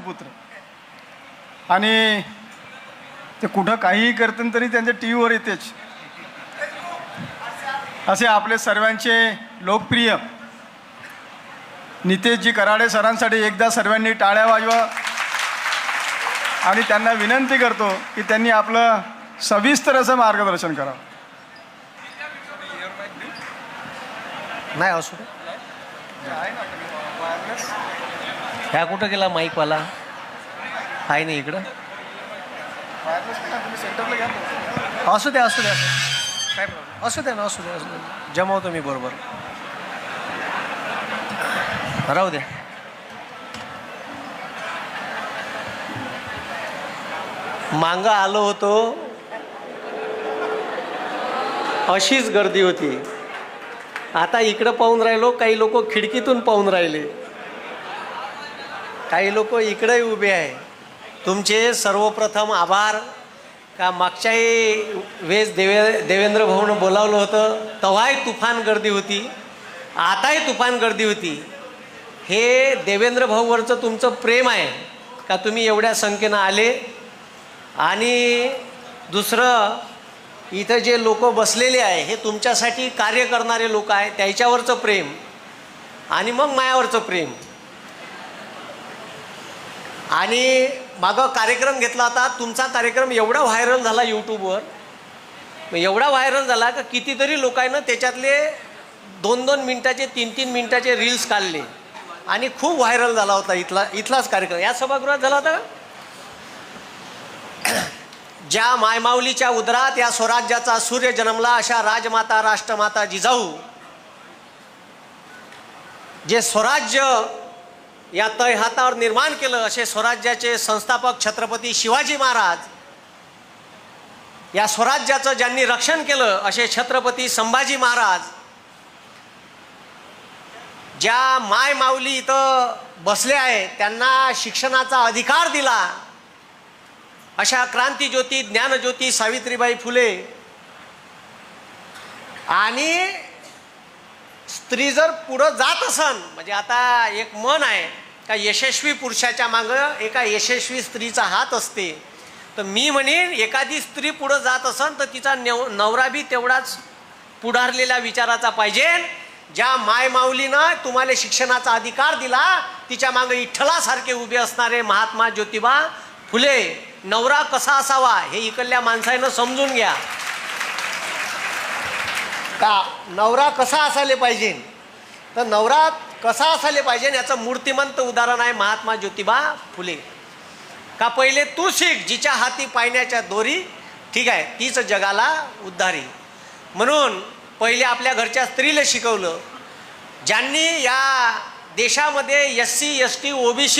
पुत्र आणि ते कुठं काहीही करतील तरी त्यांच्या टी व्हीवर येतेच. असे आपले सर्वांचे लोकप्रिय नितेशजी कराडे सरांसाठी एकदा सर्वांनी टाळ्या वाजवा आणि त्यांना विनंती करतो की त्यांनी आपलं सविस्तर असं मार्गदर्शन करावं. नाही असू दे. ह्या कुठं गेला माईकवाला? आहे नाही इकडं. असू दे असू दे काय प्रॉब्लेम असू दे ना असू दे जमवतो मी बरोबर. राहू द्या. मागं आलो होतो अशीच गर्दी होती. आता इकडं पाहून राहिलो, काही लोक खिडकीतून पाहून राहिले, काही लोक इकडे उभे आहे. तुमचे सर्वप्रथम आभार का मागच्याही वेळेस देवेंद्र भाऊनं बोलावलं होतं तेव्हाही तुफान गर्दी होती, आताही तुफान गर्दी होती. हे देवेंद्र भाऊवरचं तुमचं प्रेम आहे का तुम्ही एवढ्या संख्येनं आले. आणि दुसरं इथं जे लोक बसलेले आहे हे तुमच्यासाठी कार्य करणारे लोक आहे, त्याच्यावरचं प्रेम आणि मग मायावरचं प्रेम. आणि मागं कार्यक्रम घेतला होता तुमचा, कार्यक्रम एवढा व्हायरल झाला यूट्यूबवर, एवढा व्हायरल झाला का कितीतरी लोकांना त्याच्यातले 2-2 मिनटाचे 3-3 मिनटाचे रील्स काढले आणि खूप व्हायरल झाला होता. इथलाच कार्यक्रम या सभागृहात झाला होता. ज्या मायमाऊलीच्या उदरात या स्वराज्याचा सूर्य जन्मला अशा राजमाता राष्ट्रमाता जिजाऊ, जे स्वराज्य या तळ हातावर निर्माण केलं असे स्वराज्याचे संस्थापक छत्रपती शिवाजी महाराज, या स्वराज्याचं ज्यांनी रक्षण केलं असे छत्रपती संभाजी महाराज, ज्या माय माऊली इथं बसले आहे त्यांना शिक्षणाचा अधिकार दिला अशा क्रांतीज्योती ज्ञानज्योती सावित्रीबाई फुले. आणि स्त्री जर पुढं जात असन, म्हणजे आता एक मन आहे का यशस्वी पुरुषाच्या मागं एका यशस्वी स्त्रीचा हात असते, तर मी म्हणेन एखादी स्त्री पुढं जात असन तर तिचा नवरा बी तेवढाच पुढारलेल्या विचाराचा पाहिजे. ज्या मायमाऊलीनं तुम्हाला शिक्षणाचा अधिकार दिला तिच्या मागं विठ्ठलासारखे उभे असणारे महात्मा ज्योतिबा फुले. नवरा कसा असावा हे इकडल्या माणसानं समजून घ्या का नवरा कसा असायला पाहिजे. तर नवरा कसा असायला पाहिजे याचं मूर्तिमंत उदाहरण आहे महात्मा ज्योतिबा फुले. का पहिले तू शिक जिच्या हाती पायण्याच्या दोरी, ठीक आहे, तीच जगाला उद्धारी. म्हणून पहिले आपल्या घरच्या स्त्रीला शिकवलं. ज्यांनी या देशामध्ये SC ST OBC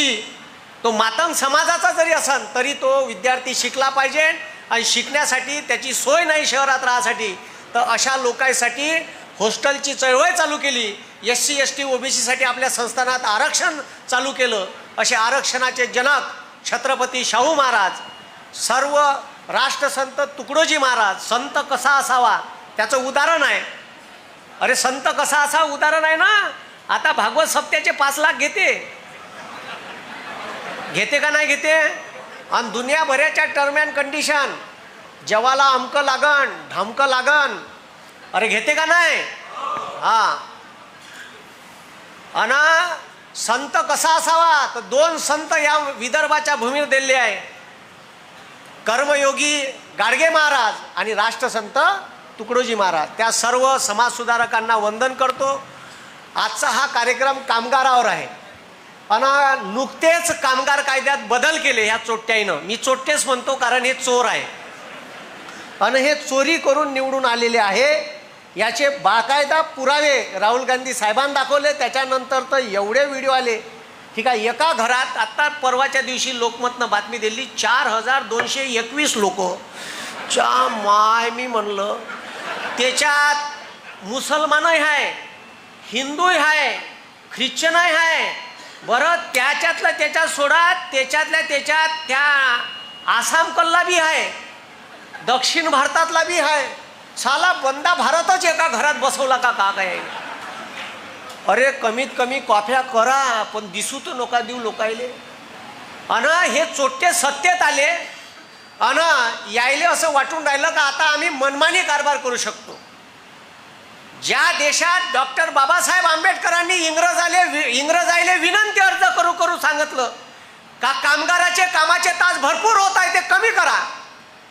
तो मातंग समाजाचा जरी असन तरी तो विद्यार्थी शिकला पाहिजे. आणि शिकण्यासाठी त्याची सोय नाही शहरात राहण्यासाठी, तर अशा लोकांसाठी हॉस्टेलची चळवळ चालू केली. SC ST OBC साठी आपल्या संस्थानात आरक्षण चालू केलं. असे आरक्षणाचे जनक छत्रपती शाहू महाराज, सर्व राष्ट्रसंत तुकडोजी महाराज. संत कसा असावा त्याचं उदाहरण आहे. अरे संत कसा असा उदाहरण आहे ना. आता भागवत सप्त्याचे 5 लाख घेते का नाही घेते. आणि दुनियाभराच्या टर्म अँड कंडिशन, जेवाला अमकं लागन ढमकं लागन, अरे घेते का नाही. हा. आणि संत कसा असावा तर 2 संत या विदर्भाच्या भूमीवर दिले आहे, कर्मयोगी गाडगे महाराज आणि राष्ट्रसंत तुकडोजी महाराज. त्या सर्व समाजसुधारकांना वंदन करतो. आजचा हा कार्यक्रम कामगारावर आहे आणि नुकतेच कामगार कायद्यात बदल केले ह्या चोट्ट्यानं. मी चोट्टेच म्हणतो कारण हे चोर आहे आणि हे चोरी करून निवडून आलेले आहे. याचे बाकायदा पुरावे राहुल गांधी साहेबांनी दाखवले. त्याच्यानंतर तर एवढे व्हिडिओ आले, ठीक आहे. एका घरात आत्ता परवाच्या दिवशी लोकमतनं बातमी दिली 4221 लोक. च्या माय मी म्हणलं त्याच्यात मुसलमानही आहे, हिंदूही आहे, ख्रिश्चनही आहे. बरं त्याच्यातलं त्याच्यात सोडा, त्याच्यातल्या त्याच्यात त्या आसाम कल्ला बी आहे, दक्षिण भारतातला बी आहे. साला बंदा भारतच एका घरात बसवला का काय. अरे कमीत कमी कॉफ्या करा पण दिसू तर नका देऊ लोकायले. अन हे चोट्टे सत्तेत आले अन यायले असं वाटून राहिलं का आता आम्ही मनमानी कारभार करू शकतो. ज्या देशात डॉक्टर बाबासाहेब आंबेडकरांनी इंग्रजायले विनंती अर्ज करू करू सांगितलं का कामगाराचे कामाचे तास भरपूर होत आहे ते कमी करा,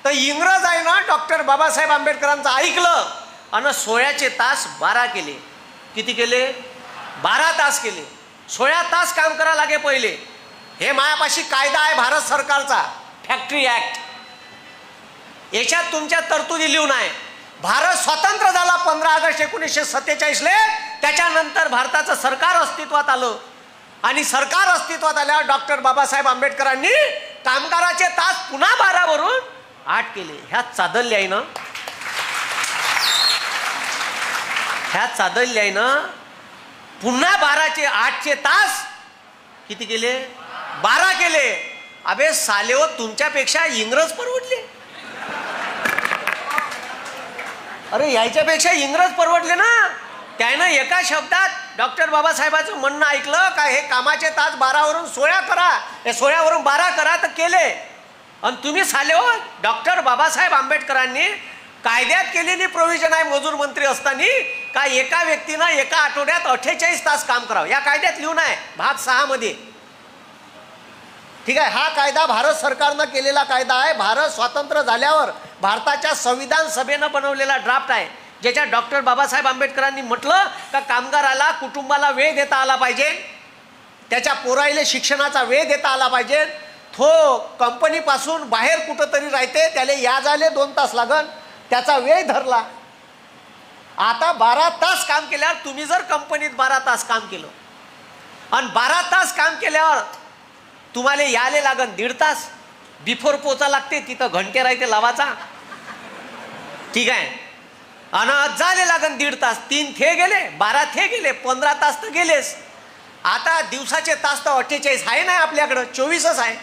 तर इंग्रज आहे ना डॉक्टर बाबासाहेब आंबेडकरांचं ऐकलं आणि 16चे तास 12 केले. किती केले? 12 तास केले. 16 तास काम करा लागे पहिले. हे मायापाशी कायदा आहे भारत सरकारचा, फॅक्टरी ऍक्ट. याच्यात तुमच्या तरतुदी लिहून आहे. भारत स्वतंत्र झाला 15 ऑगस्ट 1947ले. त्याच्यानंतर भारताचं सरकार अस्तित्वात आलं आणि सरकार अस्तित्वात आल्यावर डॉक्टर बाबासाहेब आंबेडकरांनी कामगाराचे तास पुन्हा 12 वरून 8 केले. ह्यात चादल्य आहे ना, ह्यात चादल्य आहे ना. पुन्हा 12चे 8चे तास किती केले? 12 केले. अबे सालेओ, तुमच्यापेक्षा इंग्रज परवडले. अरे याच्यापेक्षा इंग्रज परवडले ना. त्यानं एका शब्दात डॉक्टर बाबासाहेबांचं म्हणणं ऐकलं का हे कामाचे तास 12 वरून 16 करा, हे 16 वरून 12 करा, तर केले. आणि तुम्ही साले हो, डॉक्टर बाबासाहेब आंबेडकरांनी कायद्यात केलेली प्रोव्हिजन आहे मजूर मंत्री असताना का एका व्यक्तीनं एका आठवड्यात 48 तास काम करावं. या कायद्यात लिहून आहे भाग 6 मध्ये. ठीक आहे, हा कायदा भारत सरकारनं केलेला कायदा आहे. भारत स्वतंत्र झाल्यावर भारताच्या संविधान सभेनं बनवलेला ड्राफ्ट आहे, ज्याच्यात डॉक्टर बाबासाहेब आंबेडकरांनी म्हटलं का कामगाराला कुटुंबाला वेळ देता आला पाहिजे, त्याच्या पोराईले शिक्षणाचा वेळ देता आला पाहिजे. तो कंपनीपासून बाहेर कुठंतरी राहते, त्याला या जायला 2 तास लागन, त्याचा वेळ धरला. आता 12 तास काम केल्यावर तुम्ही जर कंपनीत 12 तास काम केलं आणि 12 तास काम केल्यावर तुम्हाला यायला लागन 1.5 तास, बिफोर पोचा लागते, तिथं घंटे राहते लावाचा. ठीक आहे, आणि झाले लागन 1.5 तास. 3 थे गेले, 12 थे गेले, 15 तास तर गेलेस. आता दिवसाचे तास तर 48 आहे ना आपल्याकडं, 24च आहे.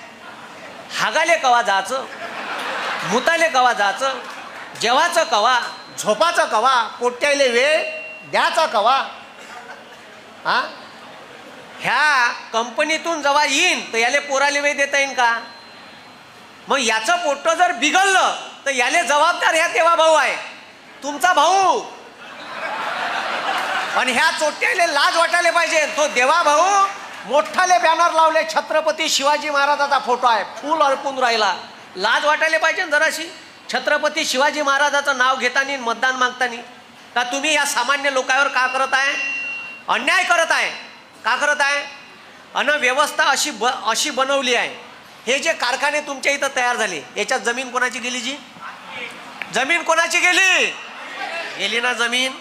हागाले कवा जायचं, मुताले कवा जायचं, जेवाचं कवा, झोपाचं कवा, पोट्याले वेळ द्याचा कवा. हा, ह्या कंपनीतून जेव्हा येईन तर याले पोराले वेळ देता येईन का? मग याचं पोट्ट जर बिघडलं तर याले जबाबदार ह्या देवा भाऊ आहे, तुमचा भाऊ. आणि ह्या चोट्याले लाज वाटायला पाहिजे. तो देवा भाऊ मोठाले बॅनर लावले, छत्रपती शिवाजी महाराजाचा फोटो आहे, फूल अर्पून राहिला. लाज वाटायला पाहिजे जराशी. छत्रपती शिवाजी महाराजाचं नाव घेताना मतदान मागताना का तुम्ही या सामान्य लोकांवर का करत आहे? अन्याय करत आहे. का करत आहे? अन व्यवस्था अशी बनवली आहे. हे जे कारखाने तुमच्या इथं तयार झाले, याच्यात जमीन कोणाची गेली? जी जमीन कोणाची गेली? गेली ना जमीन.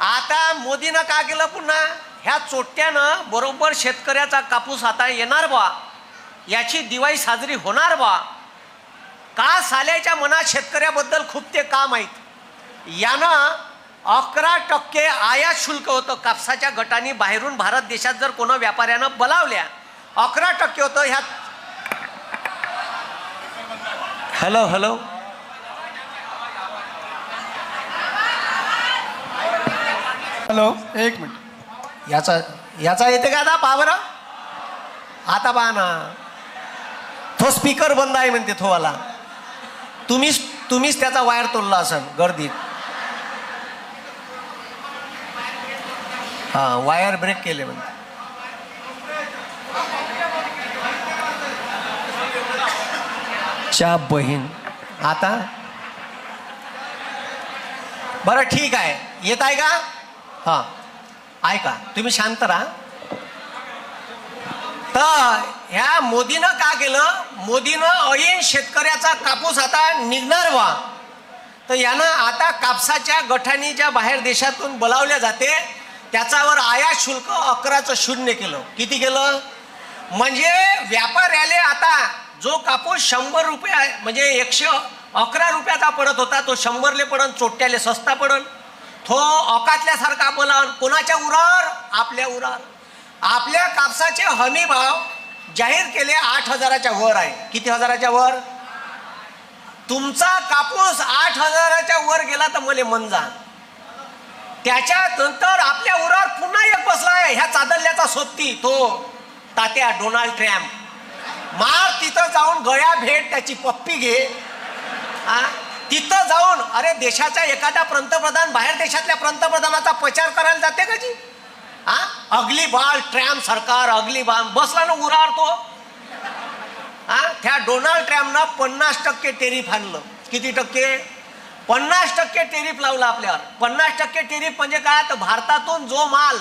आता मोदीनं का केलं? पुन्हा ह्या चोट्यानं बरोबर शेतकऱ्याचा कापूस आता येणार बा, याची दिवाळी साजरी होणार बा. का साल्याच्या मनात शेतकऱ्याबद्दल खूप ते काम आहेत. यानं 11% आयात शुल्क होतं कापसाच्या गटांनी बाहेरून भारत देशात जर कोणा व्यापाऱ्यानं बोलावल्या, 11% होतं. ह्यात हॅलो हॅलो हॅलो, 1 मिनिट. याचा येते का आता? पहा बरं, आता पहा ना, तो स्पीकर बंद आहे म्हणते थोवाला. तुम्हीच त्याचा वायर तोडला असेल गर्दीत. हा, वायर ब्रेक केले म्हणते. च्या बहीण. आता बरं ठीक आहे, येत आहे का? हा, ऐका तुम्ही शांत राहा. तर ह्या मोदीनं का केलं? मोदीनं ऐन शेतकऱ्याचा कापूस आता निघणार व्हा, तर यानं आता कापसाच्या गठानी ज्या बाहेर देशातून बोलावल्या जाते त्याच्यावर आयात शुल्क 11% केलं. किती केलं? म्हणजे व्यापाऱ्याले आता जो कापूस 100 रुपये म्हणजे 111 रुपयाचा पडत होता, तो 100ले पडन, चोट्याले सस्ता पडन. तो अकातल्यासारखा बोलावन. कोणाच्या उरावर? आपल्या उरावर. आपल्या कापसाचे हमी भाव जाहीर केले 8,000च्या वर आहे. किती हजाराच्या वर? तुमचा कापूस 8,000च्या वर गेला तर मला मन जा. त्याच्यानंतर आपल्या उरावर पुन्हा एक बसला आहे ह्या चादल्याचा सोबती, तो तात्या डोनाल्ड ट्रम्प. मार तिथं जाऊन गळ्या भेट, त्याची पप्पी घे. हा, तिथं जाऊन अरे देशाचा एखादा पंतप्रधान बाहेर देशातल्या पंतप्रधानाचा प्रचार करायला जाते का जी? हा, अगली बाल ट्रॅम्प सरकार, अगली बाल बसला ना उरारतो. हा, त्या डोनाल्ड ट्रम्पनं 50% टेरिफ आणलं. किती टक्के? 50% टेरिफ लावला आपल्यावर. 50% टेरिफ म्हणजे काय? तर भारतातून जो माल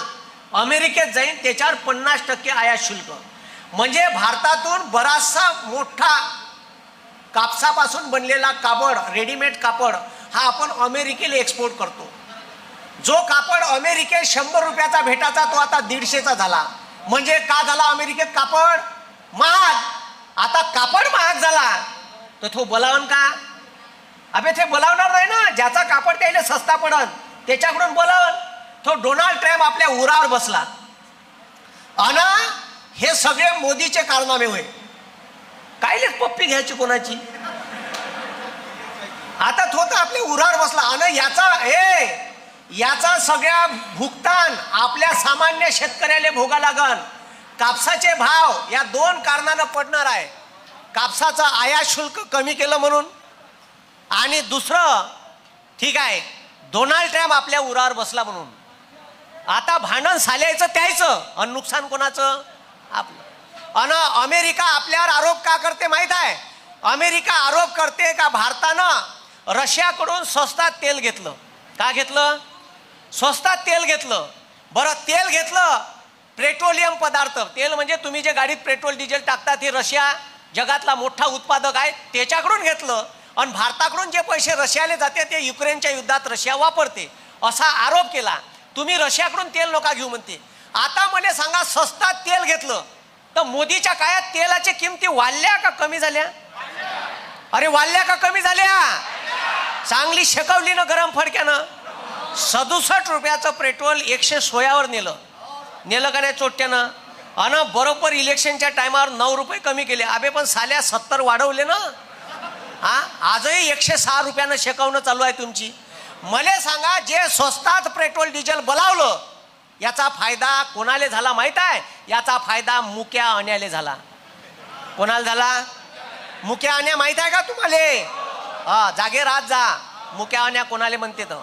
अमेरिकेत जाईल त्याच्यावर 50% आयात शुल्क. म्हणजे भारतातून बराचसा मोठा कापसापासून बनलेला कापड, रेडीमेड कापड हा आपण अमेरिकेला एक्सपोर्ट करतो. जो कापड अमेरिकेत 100 रुपयाचा भेटायचा तो आता 150चा झाला. म्हणजे का झाला अमेरिकेत कापड महाग? आता कापड महाग झाला तर तो बोलावून का? अबे ते बोलावणार नाही ना. ज्याचा कापड त्याला सस्ता पडन त्याच्याकडून बोलावून. तो डोनाल्ड ट्रम्प आपल्या उरावर बसला. आणि हे सगळे मोदीचे कारनामे होय. कायलेच पप्पी घ्यायची कोणाची? आता तो तर आपल्या उरावर बसला. आणि याचा सगळ्या भुगतान आपल्या सामान्य शेतकऱ्याला भोगा लागल. कापसाचे भाव या 2 कारणानं पडणार आहे. कापसाचं आयात शुल्क कमी केलं म्हणून, आणि दुसरं ठीक आहे डोनाल्ड ट्रम्प आपल्या उरावर बसला म्हणून. आता भांडण साल्याचं त्याचं आणि नुकसान कोणाचं? आपलं. आणि अमेरिका आपल्यावर आरोप का करते माहित आहे? अमेरिका आरोप करते का भारतानं रशियाकडून स्वस्तात तेल घेतलं. का घेतलं? स्वस्तात तेल घेतलं. बरं, तेल घेतलं, पेट्रोलियम पदार्थ, तेल म्हणजे तुम्ही जे गाडीत पेट्रोल डिझेल टाकता ते रशिया जगातला मोठा उत्पादक आहे त्याच्याकडून घेतलं. आणि भारताकडून जे पैसे रशियाला जाते ते युक्रेनच्या युद्धात रशिया वापरते असा आरोप केला. तुम्ही रशियाकडून तेल नका घेऊ म्हणते. आता मला सांगा, स्वस्तात तेल घेतलं तर मोदीच्या काळात तेलाच्या किमती वाढल्या का कमी झाल्या? अरे वाढल्या का कमी झाल्या? चांगली शेकवली ना गरम फडक्यानं. 67 रुपयाचं पेट्रोल 116 वर नेलं का नाही चोट्यानं? आणि बरोबर इलेक्शनच्या टायमावर 9 रुपये कमी केले. अबे पण साल्या 70 वाढवले ना. हा, आजही 106 रुपयानं शेकवणं चालू आहे तुमची. मला सांगा, जे स्वस्तात पेट्रोल डिझेल बोलावलं याचा फायदा कोणाला झाला माहित आहे? याचा फायदा मुक्या अन्याला झाला. कोणाला झाला? मुक्या अन्या माहित आहे का तुम्हाला? हा, जागे राहत जा. मुक्या अन्या कोणाला म्हणते तर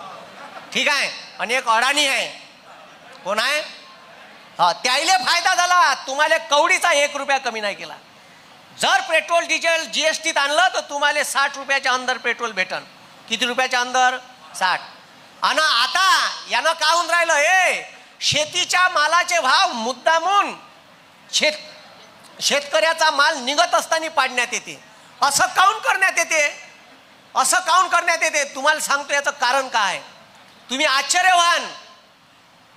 ठीक आहे. आणि एक अडाणी आहे. कोण आहे? हा, त्याला फायदा झाला. तुम्हाला कवडीचा 1 रुपया कमी नाही केला. जर पेट्रोल डिझेल जीएसटीत आणलं तर तुम्हाला 60 रुपयाच्या अंदर पेट्रोल भेटन. किती रुपयाच्या अंदर? 60. आणि आता यानं का होऊन राहिलं? शेतीच्या मालाचे भाव मुद्दामून शेतकऱ्याचा माल निघत असताना पाडण्यात येते. असं काऊन करण्यात येते? असं काऊन करण्यात येते? तुम्हाला सांगतो याचं कारण काय. तुम्ही आश्चर्य व्हाल.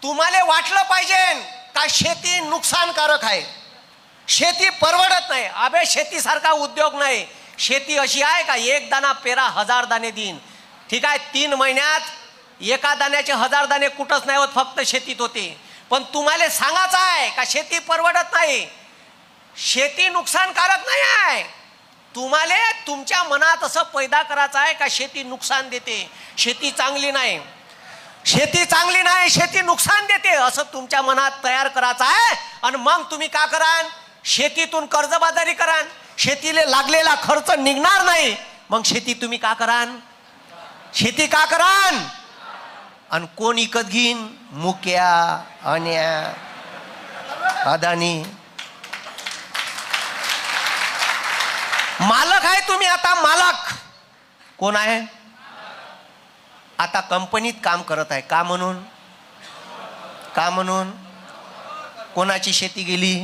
तुम्हाला वाटलं पाहिजे का शेती नुकसानकारक आहे, शेती परवडत नाही. अबे शेतीसारखा उद्योग नाही. शेती अशी आहे का 1 दाना पेरा 1000 दाणे देईन. ठीक आहे, 3 महिन्यात एका दाण्याचे 1000 दाणे कुठंच नाही होत, फक्त शेतीत होते. पण तुम्हाला सांगायचं आहे का शेती परवडत नाही, शेती नुकसानकारक नाही आहे. तुम्हाला तुमच्या मनात असं पैदा करायचं आहे का शेती नुकसान देते, शेती चांगली नाही, शेती चांगली नाही, शेती नुकसान देते, असं तुमच्या मनात तयार करायचं आहे. आणि मग तुम्ही का कराल? शेतीतून कर्जबाजारी कराल. शेतीला लागलेला खर्च निघणार नाही, मग शेती तुम्ही का कराल? शेती का कराल? आणि कोण इकत घेईन? मुक्या अन्या अदानी. मालक आहे तुम्ही. आता मालक कोण आहे? आता कंपनीत काम करत आहे. का म्हणून? का म्हणून? कोणाची शेती गेली?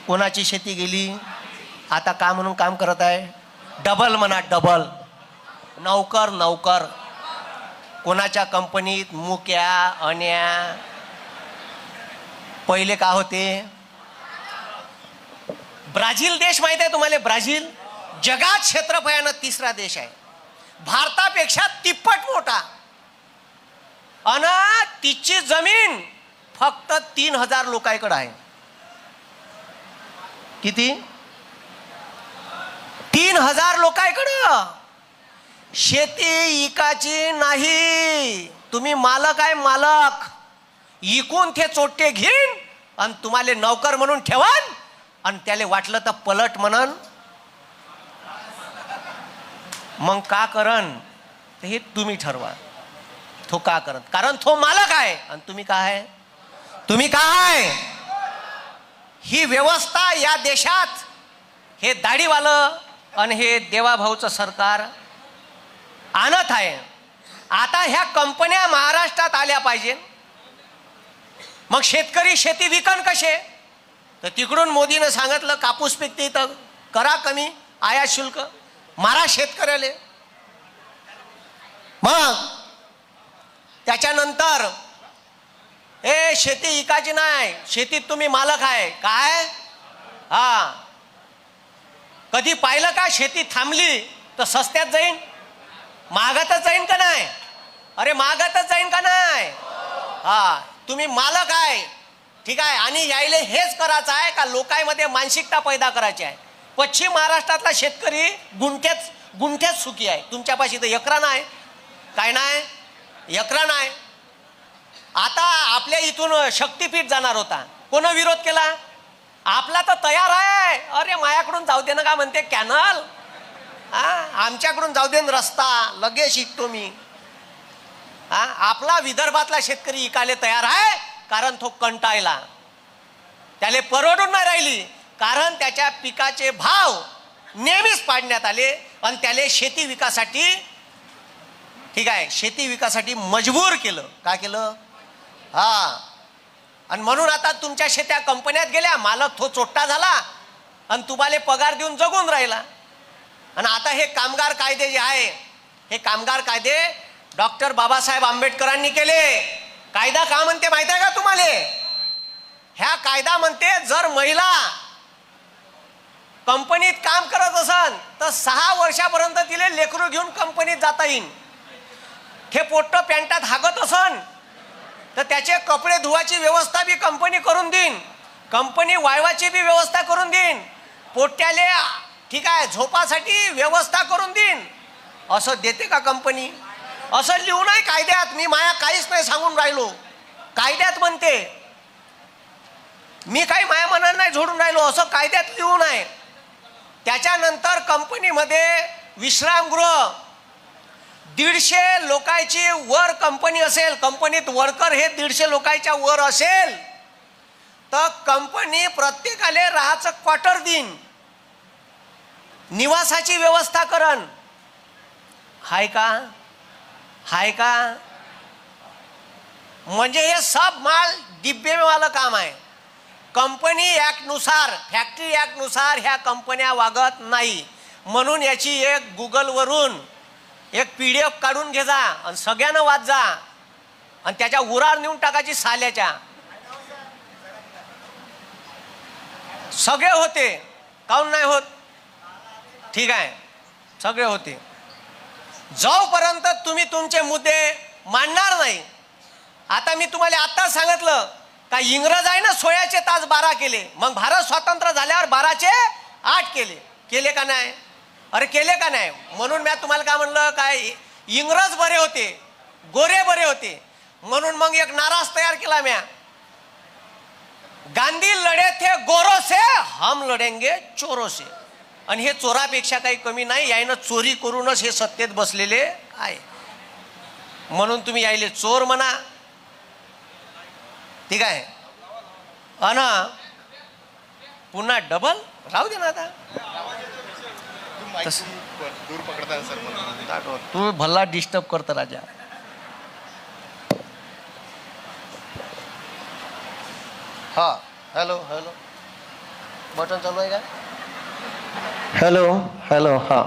कोणाची शेती गेली? आता का म्हणून काम करत आहे? डबल म्हणा, डबल. नौकर नौकर. कोणाच्या कंपनीत? मुक्या अन्या. पहिले का होते? ब्राझील देश माहित आहे तुम्हाला? ब्राझील जगात क्षेत्रफळानं 3रा देश आहे, भारतापेक्षा 3पट मोठा. आणि तिची जमीन फक्त 3000 लोकांकडे आहे. किती? 3000 लोकांकडं. शेती इकाची नाही. तुम्ही मालक आहे, मालक. इकून ते चोट्टे घेईन आणि तुम्हाला नौकर म्हणून ठेवान आणि त्याला वाटलं तर पलट म्हणन, मग का करण तर हे तुम्ही ठरवा. तो का करत, कारण तो मालक आहे आणि तुम्ही काय आहे, तुम्ही काय आहे. ही व्यवस्था या देशात हे दाढीवालं आणि हे देवाभाऊचं सरकार आणत आहे. आता ह्या कंपन्या महाराष्ट्रात आल्या पाहिजे. मग शेतकरी शेती विकन कसे, तर तिकडून मोदीनं सांगितलं कापूस पिकते तर करा कमी आयात शुल्क, मारा शेतकऱ्याला. मग त्याच्यानंतर हे शेती इकायची नाही, शेतीत तुम्ही मालक आहे काय. हा, कधी पाहिलं का शेती थांबली तर सस्त्यात जाईन, महागातच जाईन का नाही. अरे महागातच जाईन का नाही. हा, तुम्ही मालक आहे ठीक आहे. आणि यायले हेच करायचं आहे का लोकांमध्ये मानसिकता पैदा करायची आहे. पश्चिम महाराष्ट्रातला शेतकरी गुंठ्यात सुखी आहे. तुमच्यापाशी तर एकरा नाही, काय नाही, एकरा नाही. आता आपल्या इथून शक्तीपीठ जाणार होता, कोण विरोध केला, आपला तर तयार आहे. अरे मायाकडून जाऊ दे ना का म्हणते कॅनल, आमच्याकडून जाऊ दे रस्ता, लगेच शिकतो मी. आपला विदर्भातला शेतकरी इकायला तयार आहे, कारण तो कंटाळला, त्याला परवडून नाही राहिली, कारण त्याच्या पिकाचे भाव नेहमीच पाडण्यात आले आणि त्याला शेती विकासासाठी ठीक आहे, शेती विकासासाठी मजबूर केलं. का केलं. हा, आणि म्हणून आता तुमच्या शेत्या कंपन्यात गेल्या, मालक तो चोट्टा झाला आणि तुम्हाला पगार देऊन जगून राहिला. आणि आता हे कामगार कायदे जे आहे, हे कामगार कायदे डॉक्टर बाबासाहेब आंबेडकरांनी केले. कायदा का म्हणते माहिती आहे का तुम्हाला. ह्या कायदा म्हणते जर महिला कंपनीत काम करत असन तर 6 वर्षापर्यंत तिला लेकरू घेऊन कंपनीत जाता येईल. हे पोट्ट पॅन्टात हागत असन तर त्याचे कपडे धुवायची व्यवस्था बी कंपनी करून देईन, कंपनी वाळवाची बी व्यवस्था करून देईन, पोट्याले ठीक आहे झोपासाठी व्यवस्था करून देईन. असं देते का कंपनी. असं लिहून आहे कायद्यात. मी माया काहीच नाही सांगून राहिलो, कायद्यात म्हणते. मी काही माया मनानं नाही झोडून राहिलो, असं कायद्यात लिहून आहे. त्याच्यानंतर कंपनीमध्ये विश्रामगृह 150 लोकांची वर कंपनी असेल, कंपनीत वर्कर हे 150 लोकांच्या वर असेल तर कंपनी प्रत्येकाला राहायचं क्वार्टर देईन, निवासाची व्यवस्था करण. हाय का, हाय का. म्हणजे हे सब माल डिब्बेवालं काम आहे. कंपनी ॲक्टनुसार, फॅक्टरी ॲक्टनुसार ह्या कंपन्या वागत नाही. म्हणून याची एक गुगलवरून एक PDF काढून घे जा आणि सगळ्यांना वाच जा आणि त्याच्या उरार नेऊन टाकायची साल्याच्या. सगळे होते, काऊन नाही होत. ठीक आहे, सगळे होते. जोपर्यंत तुम्ही तुमचे मुद्दे मांडणार नाही. आता मी तुम्हाला आत्ताच सांगितलं का इंग्रज आहे ना 16चे तास 12 केले, मग भारत स्वतंत्र झाल्यावर 12चे 8 केले. केले का नाही. अरे केले का नाही. म्हणून मी तुम्हाला काय म्हणलं, काय इंग्रज बरे होते, गोरे बरे होते, म्हणून मग एक नाराज तयार केला म्या. गांधी लढे थे गोरों से, हम लढेंगे चोरों से. आणि हे चोरापेक्षा काही कमी नाही, यायनं चोरी करूनच हे सत्तेत बसलेले आहे. म्हणून तुम्ही यायले चोर म्हणा, ठीक आहे. अन पुन्हा डबल राहू दे ना. आता तू भल्ला डिस्टर्ब करतो राजा. हा, हॅलो हॅलो, बटन चालू आहे का. Hello hello. हा,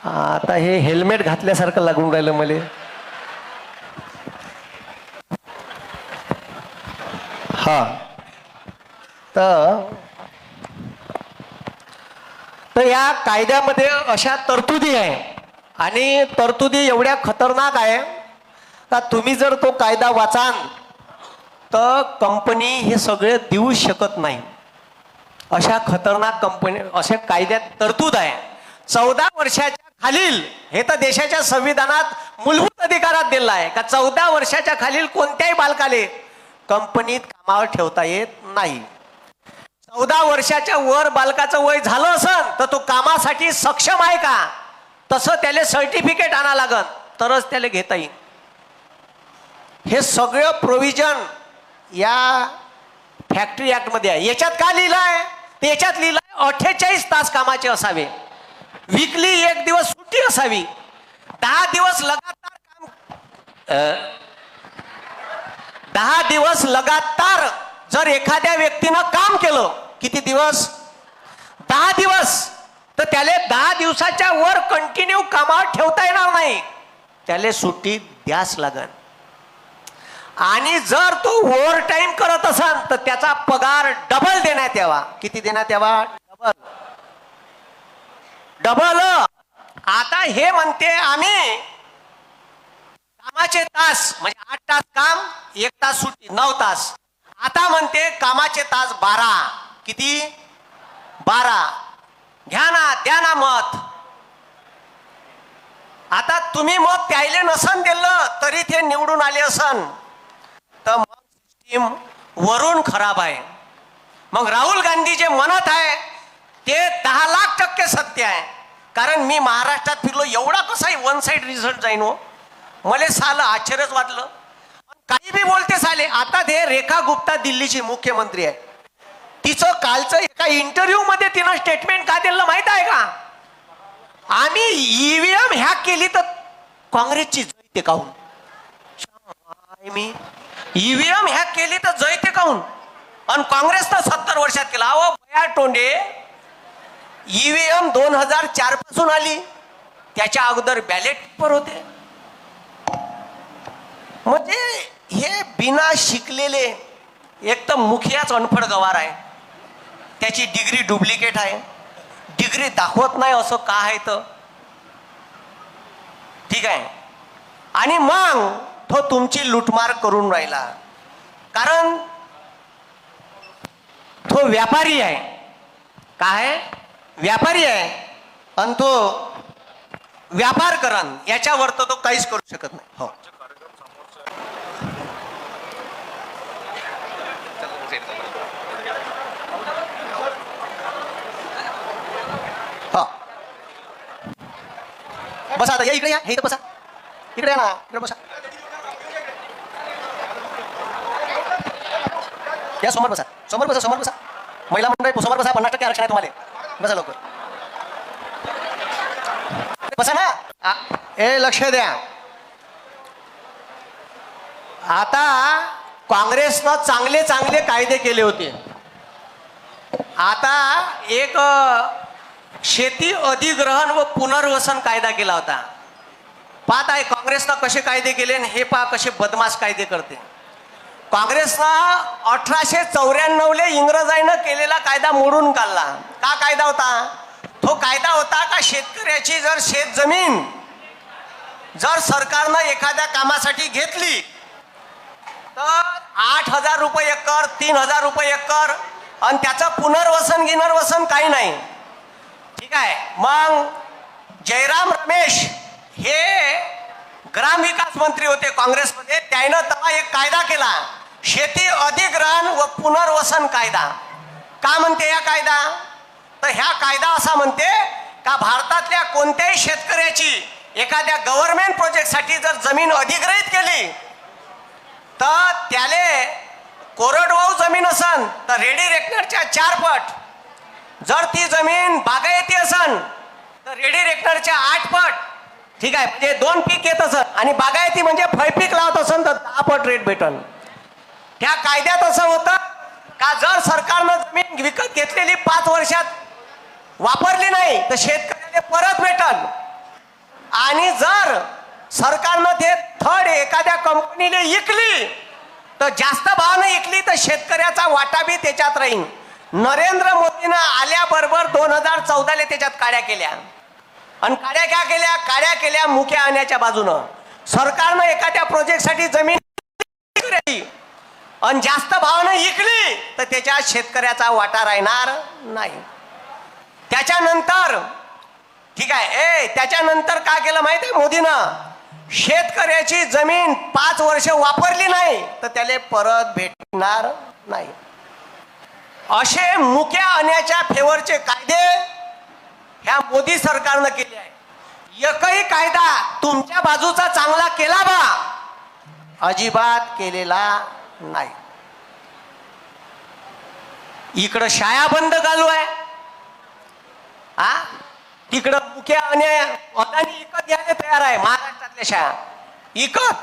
आता हे हेल्मेट घातल्यासारखं लागून राहिलं मला. हा, तर या कायद्यामध्ये अशा तरतुदी आहे आणि तरतुदी एवढ्या खतरनाक आहे का तुम्ही जर तो कायदा वाचाल तर कंपनी हे सगळे देऊ शकत नाही. अशा खतरनाक कंपनी, अशा कायद्यात तरतूद आहे. 14 वर्षाच्या खालील, हे तर देशाच्या संविधानात मूलभूत अधिकारात दिला आहे का 14 वर्षाच्या खालील कोणत्याही बालकाले कंपनीत कामावर ठेवता येत नाही. 14 वर्षाच्या वर बालकाचं वय झालं असन तर तो कामासाठी सक्षम आहे का, तसं त्याला सर्टिफिकेट आणा लागत तरच त्याला घेता येईल. हे सगळं प्रोव्हिजन या फॅक्टरी ऍक्टमध्ये आहे. याच्यात का लिहिलं आहे, तर याच्यात लिहिलं आहे 48 तास कामाचे असावे, वीकली 1 दिवस सुट्टी असावी, 10 दिवस लगातार काम 10 दिवस लगातार जर एखाद्या व्यक्तीनं काम केलं, किती दिवस, 10 दिवस, तर त्याला 10 दिवसाच्या वर कंटिन्यू कामावर ठेवता येणार नाही, त्याला सुट्टी द्यास लागल. आणि जर तो ओव्हर टाइम करत असाल तर त्याचा पगार डबल देण्यात यावा. किती देण्यात यावा, डबल. आता हे म्हणते आम्ही कामाचे तास म्हणजे 8 तास काम 1 तास सुट्टी 9 तास. आता म्हणते कामाचे तास 12. किती, 12. घ्या ना, द्या ना मत. आता तुम्ही मत त्यायले नसन दिलं तरी ते निवडून आले असन तर मग सिस्टीम वरून खराब आहे. मग राहुल गांधी जे म्हणत आहे ते 10,00,000% सत्य आहे. कारण मी महाराष्ट्रात फिरलो, एवढा कसाही वन साइड रिझल्ट जाईन हो, मला सालं आश्चर्यच वाटलं. काही बी बोलते साले. आता ते रेखा गुप्ता दिल्लीची मुख्यमंत्री आहे, तिचं कालचं एका इंटरव्ह्यू मध्ये तिनं स्टेटमेंट का दिलं माहित आहे का, आम्ही ईव्हीएम हॅक केली तर काँग्रेसची जैते काहून, मी ईव्हीएम हॅक केली तर जैते काहून, आणि काँग्रेसनं 70 वर्षात केला. अहो बया तोंडे, ईव्हीएम 2004 पासून आली, त्याच्या अगोदर बॅलेट पेपर होते. म्हणजे हे बिना शिकलेले, एक तर मुखियाच अनफड गवार आहे, त्याची डिग्री डुप्लिकेट आहे, डिग्री दाखवत नाही असं का आहे तर ठीक आहे. आणि मग तो तुमची लुटमार करून राहिला, कारण तो व्यापारी आहे. काय, व्यापारी आहे, आणि तो व्यापार करण याच्यावर तर तो काहीच करू शकत नाही. हो, बसा आता, या इकडे, या हे इथं बसा, इकडे या ना, इकडे बसा, या समोर बसा, समोर बसा, समोर बसा, महिला मंडळी समोर बसा, 50% आरक्षण आहे तुम्हाला, बसा लवकर, बसा ना. ए लक्ष द्या, आता काँग्रेसनं चांगले चांगले कायदे केले होते. आता एक शेती अधिग्रहण व पुनर्वसन कायदा केला होता. पाहत आहे काँग्रेसनं कसे कायदे केले, हे पहा कसे बदमाश कायदे करते. काँग्रेसनं 1894 इंग्रजांनी केलेला कायदा मोडून काढला. का कायदा होता तो, कायदा होता का शेतकऱ्याची जर शेत जमीन जर सरकारनं एखाद्या कामासाठी घेतली तर 8,000 रुपये एकर, 3,000 रुपये एकर, आणि त्याचं पुनर्वसन काही नाही. ठीक आहे. मग जयराम रमेश हे ग्रामविकास मंत्री होते काँग्रेसमध्ये, त्यानं तेव्हा एक कायदा केला, शेती अधिग्रहण व पुनर्वसन कायदा. का म्हणते या कायदा, तर ह्या कायदा असा म्हणते का भारतातल्या कोणत्याही शेतकऱ्याची एखाद्या गव्हर्नमेंट प्रोजेक्टसाठी जर जमीन अधिग्रहित केली तर त्याले कोरडवाहू जमीन असन तर रेडी रेकनरच्या 4 पट, जर ती जमीन बागायती असन तर रेडी रेकनरच्या 8 पट. ठीक आहे. म्हणजे 2 पीक येत असत आणि बागायती म्हणजे फळपीक लावत असन तर 10 पट रेट भेटन. त्या कायद्यात असं होतं का जर सरकारनं जमीन विकत घेतलेली 5 वर्षात वापरली नाही तर शेतकऱ्याला परत भेटल, आणि जर सरकारनं ते थर्ड एखाद्या कंपनीने विकली तर जास्त भावानं विकली तर शेतकऱ्याचा वाटा बी त्याच्यात राहील. नरेंद्र मोदीनं आल्याबरोबर 2014 त्याच्यात काड्या केल्या, आणि काड्या क्या केल्या, काड्या केल्या मुख्य आणण्याच्या बाजूनं. सरकारनं एखाद्या प्रोजेक्टसाठी जमीन आणि जास्त भावानं विकली तर त्याच्यात शेतकऱ्याचा वाटा राहणार नाही. त्याच्यानंतर ठीक आहे, त्याच्यानंतर काय केलं माहिती आहे मोदीनं, शेतकऱ्याची जमीन 5 वर्ष वापरली नाही तर त्याला परत भेटणार नाही. असे मुक्या आणण्याच्या फेवरचे कायदे ह्या मोदी सरकारनं केले आहे. एकही कायदा तुमच्या बाजूचा चांगला केला बा? अजिबात केलेला नाही. इकडं शाळा बंद चालू आहे, हा तिकडं मुक्या अदानी इकत घ्यायला तयार आहे. महाराष्ट्रातल्या शाळा इकत,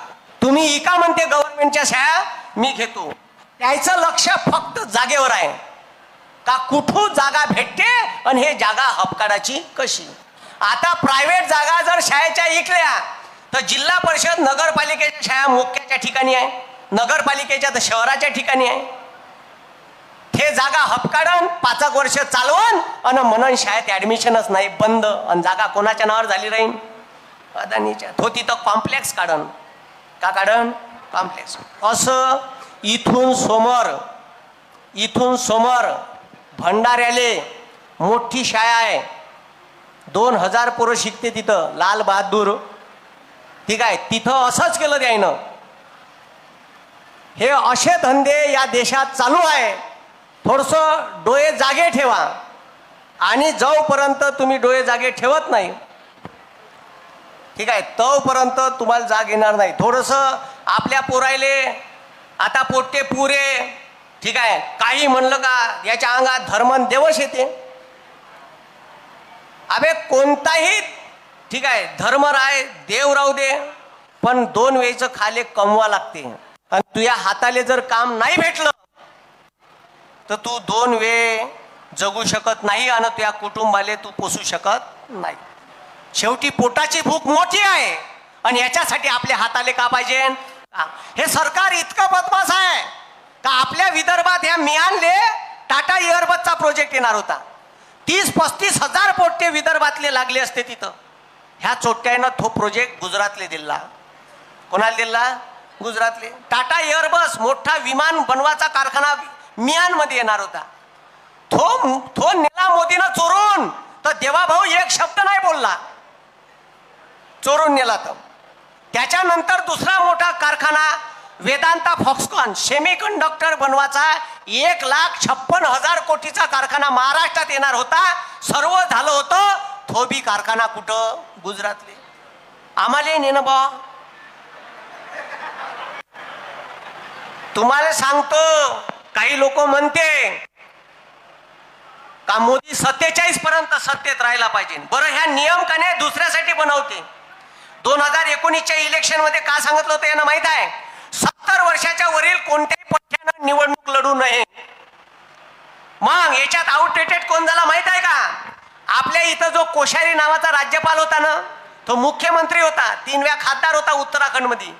तुम्ही इका म्हणते गव्हर्नमेंटच्या शाळा मी घेतो. त्याचं लक्ष फक्त जागेवर आहे का कुठून जागा भेटते आणि हे जागा हपकाडाची कशी. आता प्रायव्हेट जागा जर शाळेच्या इकल्या तर जिल्हा परिषद नगरपालिकेच्या शाळा मुख्याच्या ठिकाणी आहे, नगरपालिकेच्या तर शहराच्या ठिकाणी आहे. हे जागा हपकाडन 5 वर्ष चालवून आणि म्हणून शाळेत ऍडमिशनच नाही, बंद. आणि जागा कोणाच्या नावावर झाली राहील? अदानीच्या. तो तिथं कॉम्प्लेक्स काढन. का काढन? कॉम्प्लेक्स. असं इथून समोर भंडाऱ्याले मोठी शाळा आहे, 2000 पोरं शिकते तिथं, लाल बहादूर. ठीक आहे, तिथं असंच केलं त्यानं. हे असे धंदे या देशात चालू आहे. थोडंसं डोळे जागे ठेवा. आणि जोपर्यंत तुम्ही डोळे जागे ठेवत नाही, ठीक आहे, तोपर्यंत तुम्हाला जाग येणार नाही. थोडंसं आपल्या पोरायले आता पोट्टे पुरे, ठीक आहे, काही म्हणलं का याच्या अंगात धर्म देवश येते. अबे कोणताही, ठीक आहे, धर्म राय देव राहू दे, पण 2 वेळचं खाले कमवा लागते. आणि तुझ्या हाताले जर काम नाही भेटलं तर तू 2 वेळ जगू शकत नाही आणि तुझ्या कुटुंबाले तू पोसू शकत नाही. शेवटी पोटाची भूक मोठी आहे आणि याच्यासाठी आपल्या हाताले का पाहिजे? हे सरकार इतकं बदमाश आहे का आपल्या विदर्भात ह्या मियानले टाटा एअरबसचा प्रोजेक्ट येणार होता. 30-35 हजार पोट्टे विदर्भातले लागले असते तिथं. ह्या चोट्यानं तो प्रोजेक्ट गुजरातले दिला. कोणाला दिला? गुजरातले. टाटा एअरबस मोठा विमान बनवाचा कारखाना मियानमध्ये येणार होता. तो नेला मोदीनं चोरून. तर देवाभाऊ एक शब्द नाही बोलला, चोरून नेला. तर त्याच्यानंतर दुसरा मोठा कारखाना वेदांता फॉक्सकॉन सेमी कंडक्टर बनवाचा 1,56,000 कोटीचा कारखाना महाराष्ट्रात येणार होता. सर्व झालं होतं. तो बी कारखाना कुठं? गुजरातले. आम्हाला नेणं बा. तुम्हाला सांगतो, काही लोक म्हणते का मोदी 47 पर्यंत सत्तेत राहायला पाहिजे. बरं, ह्या नियम का नाही दुसऱ्यासाठी बनवते. 2019च्या इलेक्शन मध्ये का सांगितलं होतं यांना माहित आहे? 70 वर्षाच्या वरील कोणत्याही पक्षानं निवडणूक लढू नये. मग याच्यात आउटडेटेड कोण झाला माहित आहे का? आपल्या इथं जो कोश्यारी नावाचा राज्यपाल होता ना, तो मुख्यमंत्री होता, 3 वेळा खासदार होता उत्तराखंड मध्ये.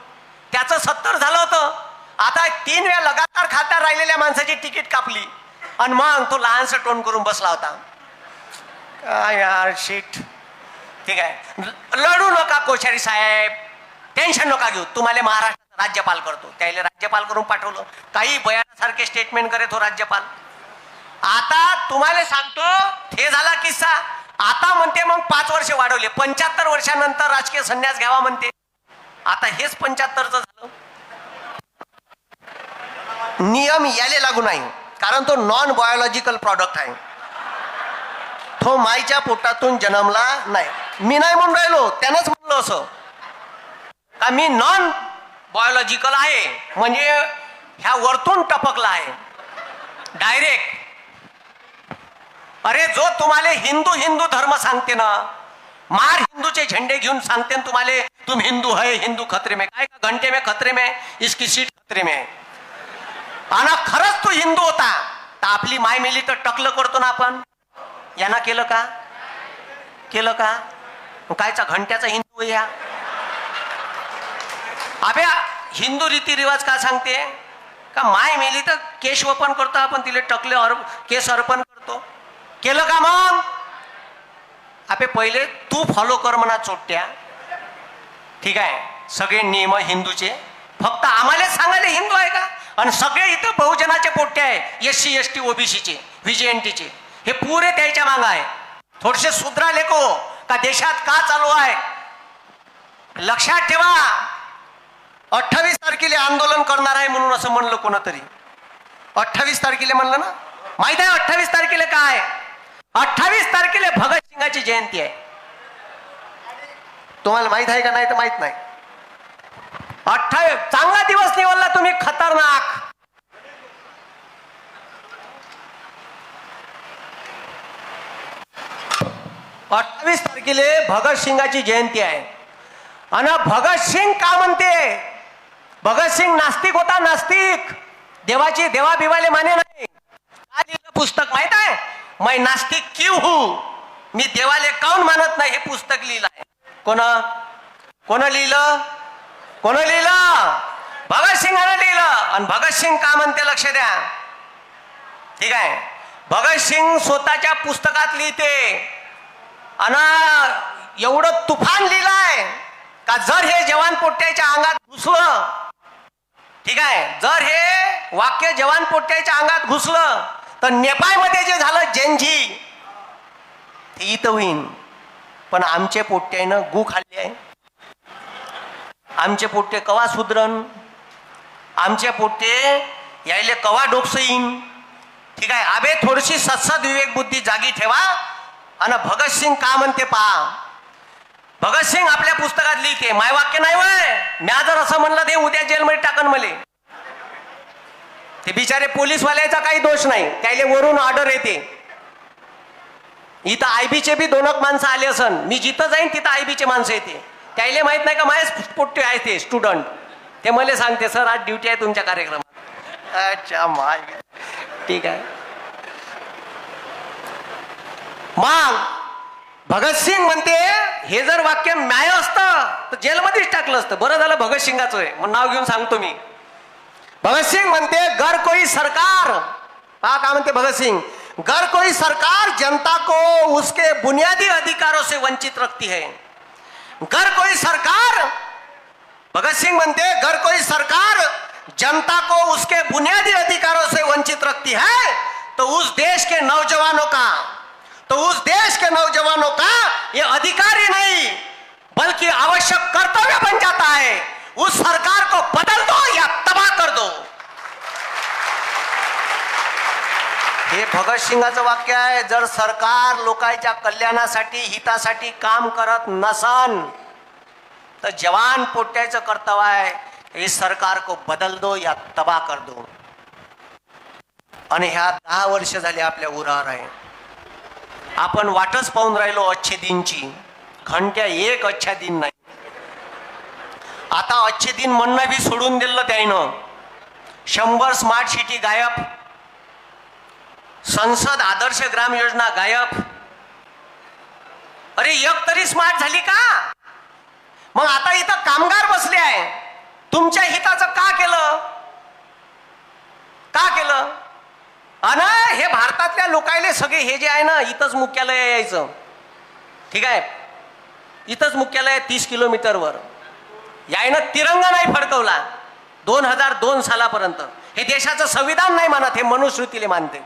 त्याचं 70 झालं होतं. आता 3 वेळा लगातार खासदार राहिलेल्या माणसाची तिकीट कापली आणि मग तो लहानसं टोन करून बसला होता. काय यार शिट. ठीक आहे, लढू नका कोश्यारी साहेब, टेन्शन नका घेऊ, तुम्हाला महाराष्ट्राचा राज्यपाल करतो. त्याला राज्यपाल करून पाठवलं. काही बयानासारखे स्टेटमेंट करे तो राज्यपाल. आता तुम्हाला सांगतो, हे झाला किस्सा. आता म्हणते मग 5 वर्ष वाढवले, 75 वर्षानंतर राजकीय संन्यास घ्यावा म्हणते. आता हेच 75चं झालं. नियम याले लागू नाही, कारण तो नॉन बायोलॉजिकल प्रॉडक्ट आहे. तो माईच्या पोटातून जन्मला नाही. मी नाही म्हणून राहिलो, त्यानंच म्हणलं असं का मी नॉन बायोलॉजिकल आहे, म्हणजे ह्या वरतून टपकला आहे डायरेक्ट. अरे जो तुम्हाला हिंदू धर्म सांगते ना, मार हिंदूचे झंडे घेऊन सांगते ना तुम्हाला, तुम हिंदू है, हिंदू खतरे में. काय का घंटे में खतरे में, इसकी सीट खतरे में. आणि खरंच तू हिंदू होता तर आपली माय मेली तर टकलं करतो ना आपण. यांना केलं का? केलं का? कायचा घंट्याचा हिंदू या. अबे हिंदू रीतिरिवाज का सांगते का माय मेली तर केश वपन करतो आपण, तिला टकले केस अर्पण करतो. केलं का मग? अबे पहिले तू फॉलो कर म्हणा चोट्या. ठीक आहे, सगळे नियम हिंदूचे, फक्त आम्हाला सांगायला हिंदू आहे का? आणि सगळे इथं बहुजनाचे पोट्टे आहे, SC ST OBCचे, VJNTचे, हे पुरे त्याच्या मागं आहे. थोडेसे सुधरा लेको का देशात का चालू आहे. लक्षात ठेवा, 28 तारखेला आंदोलन करणार आहे म्हणून असं म्हणलं कोणतरी. 28 तारखेला म्हणलं ना, माहित आहे 28 तारखेला काय? 28 तारखेला भगतसिंगाची जयंती आहे. तुम्हाला माहित आहे का? नाही तर माहित नाही. 28 चांगला दिवस निवडला तुम्ही, खतरनाक. अठ्ठावीस तारखेला भगतसिंगाची जयंती आहे. आणि भगतसिंग का म्हणते? भगतसिंग नास्तिक होता, नास्तिक. देवाची देवा बिवाले माने नाही. काय लिहिलं पुस्तक माहित आहे? मैं नास्तिक क्यों हूं, मी देवाले काऊन मानत नाही, हे पुस्तक लिहिलं आहे. कोण लिहिलं? भगतसिंगाने लिहिलं. आणि भगतसिंग का म्हणते लक्ष द्या. ठीक आहे, भगतसिंग स्वतःच्या पुस्तकात लिहिते आणि एवढं तुफान लिहिलंय का जर हे जवान पोट्ट्याच्या अंगात घुसलं, ठीक आहे, जर हे वाक्य जवान पोट्ट्याच्या अंगात घुसलं तर नेपाळमध्ये जे झालं जेनजी ते इथं होईन. पण आमचे पोट्ट्यानं गु खाल्ले आहे. आमचे पोट्टे कवा सुधरण, आमचे पोट्टे यायले कवा डोकसं येईन. ठीक आहे, अबे थोडीशी सत्सद विवेक बुद्धी जागी ठेवा. आणि भगतसिंग का म्हणते पहा. भगतसिंग आपल्या पुस्तकात लिहिते, माय वाक्य नाही वय, म्या जर असं म्हणलं ते उद्या जेलमध्ये टाकन मले. ते बिचारे पोलीसवाल्याचा काही दोष नाही, त्याला वरून ऑर्डर येते. इथं आयबीचे बी 2 माणसं आले असन, मी जिथं जाईन तिथं आयबीचे माणसं येते. त्याला माहित नाही का माझे पोट्टे आहे ते स्टुडंट, ते मला सांगते सर आज ड्युटी आहे तुमच्या कार्यक्रमात. अच्छा माय, ठीक आहे. मग भगतसिंग म्हणते हे जर वाक्य न्याय असतं तर जेलमध्येच टाकलं असतं. बरं झालं भगतसिंगाचं आहे, मग नाव घेऊन सांगतो मी. भगतसिंग म्हणते गर कोई सरकार, पहा का म्हणते भगतसिंग, गर कोई सरकार जनता को उसके बुनियादी अधिकारों से वंचित रखती है. गर कोई सरकार, भगतसिंग म्हणते गर कोई सरकार जनता को उसके बुनियादी अधिकारों से वंचित रखती है तो उस देश के नौजवानों का ये अधिकार ही नहीं बल्कि आवश्यक कर्तव्य बन जाता है. उस सरकार को बदल दो या तबाह कर दो. हे भगतसिंगाचं वाक्य आहे. जर सरकार लोकांच्या कल्याणासाठी हितासाठी काम करत नसन तर जवान पोट्याचं कर्तव्य आहे, इस सरकार को बदल दो या तबाह कर दो. आणि ह्या 10 वर्ष झाली आपल्या उरावर आहे. आपण वाटच पाहून राहिलो अच्छे दिनची. घंट्या एक अच्छा दिन नाही. आता अच्छे दिन म्हणणं बी सोडून दिलं त्यानं. 100 स्मार्ट सिटी गायब, संसद आदर्श ग्राम योजना गायब. अरे एक तरी स्मार्ट झाली का? मग आता इथं कामगार बसले आहे, तुमच्या हिताचं का केलं? अन हे भारतातल्या लोकायले सगळे हे जे आहे ना, इथंच मुख्यालय यायचं. ठीक आहे, इथंच मुख्यालय 30 किलोमीटरवर. यायनं तिरंगा नाही फडकवला 2002 सालापर्यंत. हे देशाचं संविधान नाही मानत, हे मनुस्मृतीले मानते.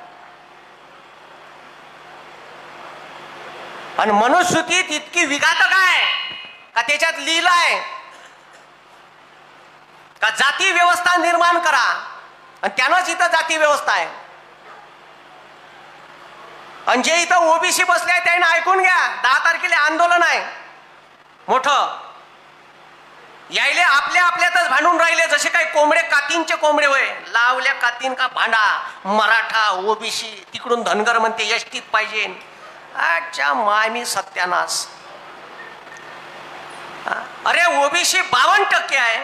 आणि मनुस्मृतीत इतकी विघातक आहे का त्याच्यात लिहिलं आहे का जाती व्यवस्था निर्माण करा, आणि त्यानंच इथं जाती व्यवस्था आहे. आणि जे इथं ओबीसी बसले आहे त्यांना ऐकून घ्या, 10 तारखेला आंदोलन आहे मोठं. यायले आपल्यातच भांडून राहिले जसे काही कोंबडे कातींचे कोंबडे होय. लावल्या कातीन का भांडा, मराठा ओबीसी, तिकडून धनगर म्हणते एसटीत पाहिजे. अच्छा मामी सत्यानाश. अरे ओबीसी 52% आहे,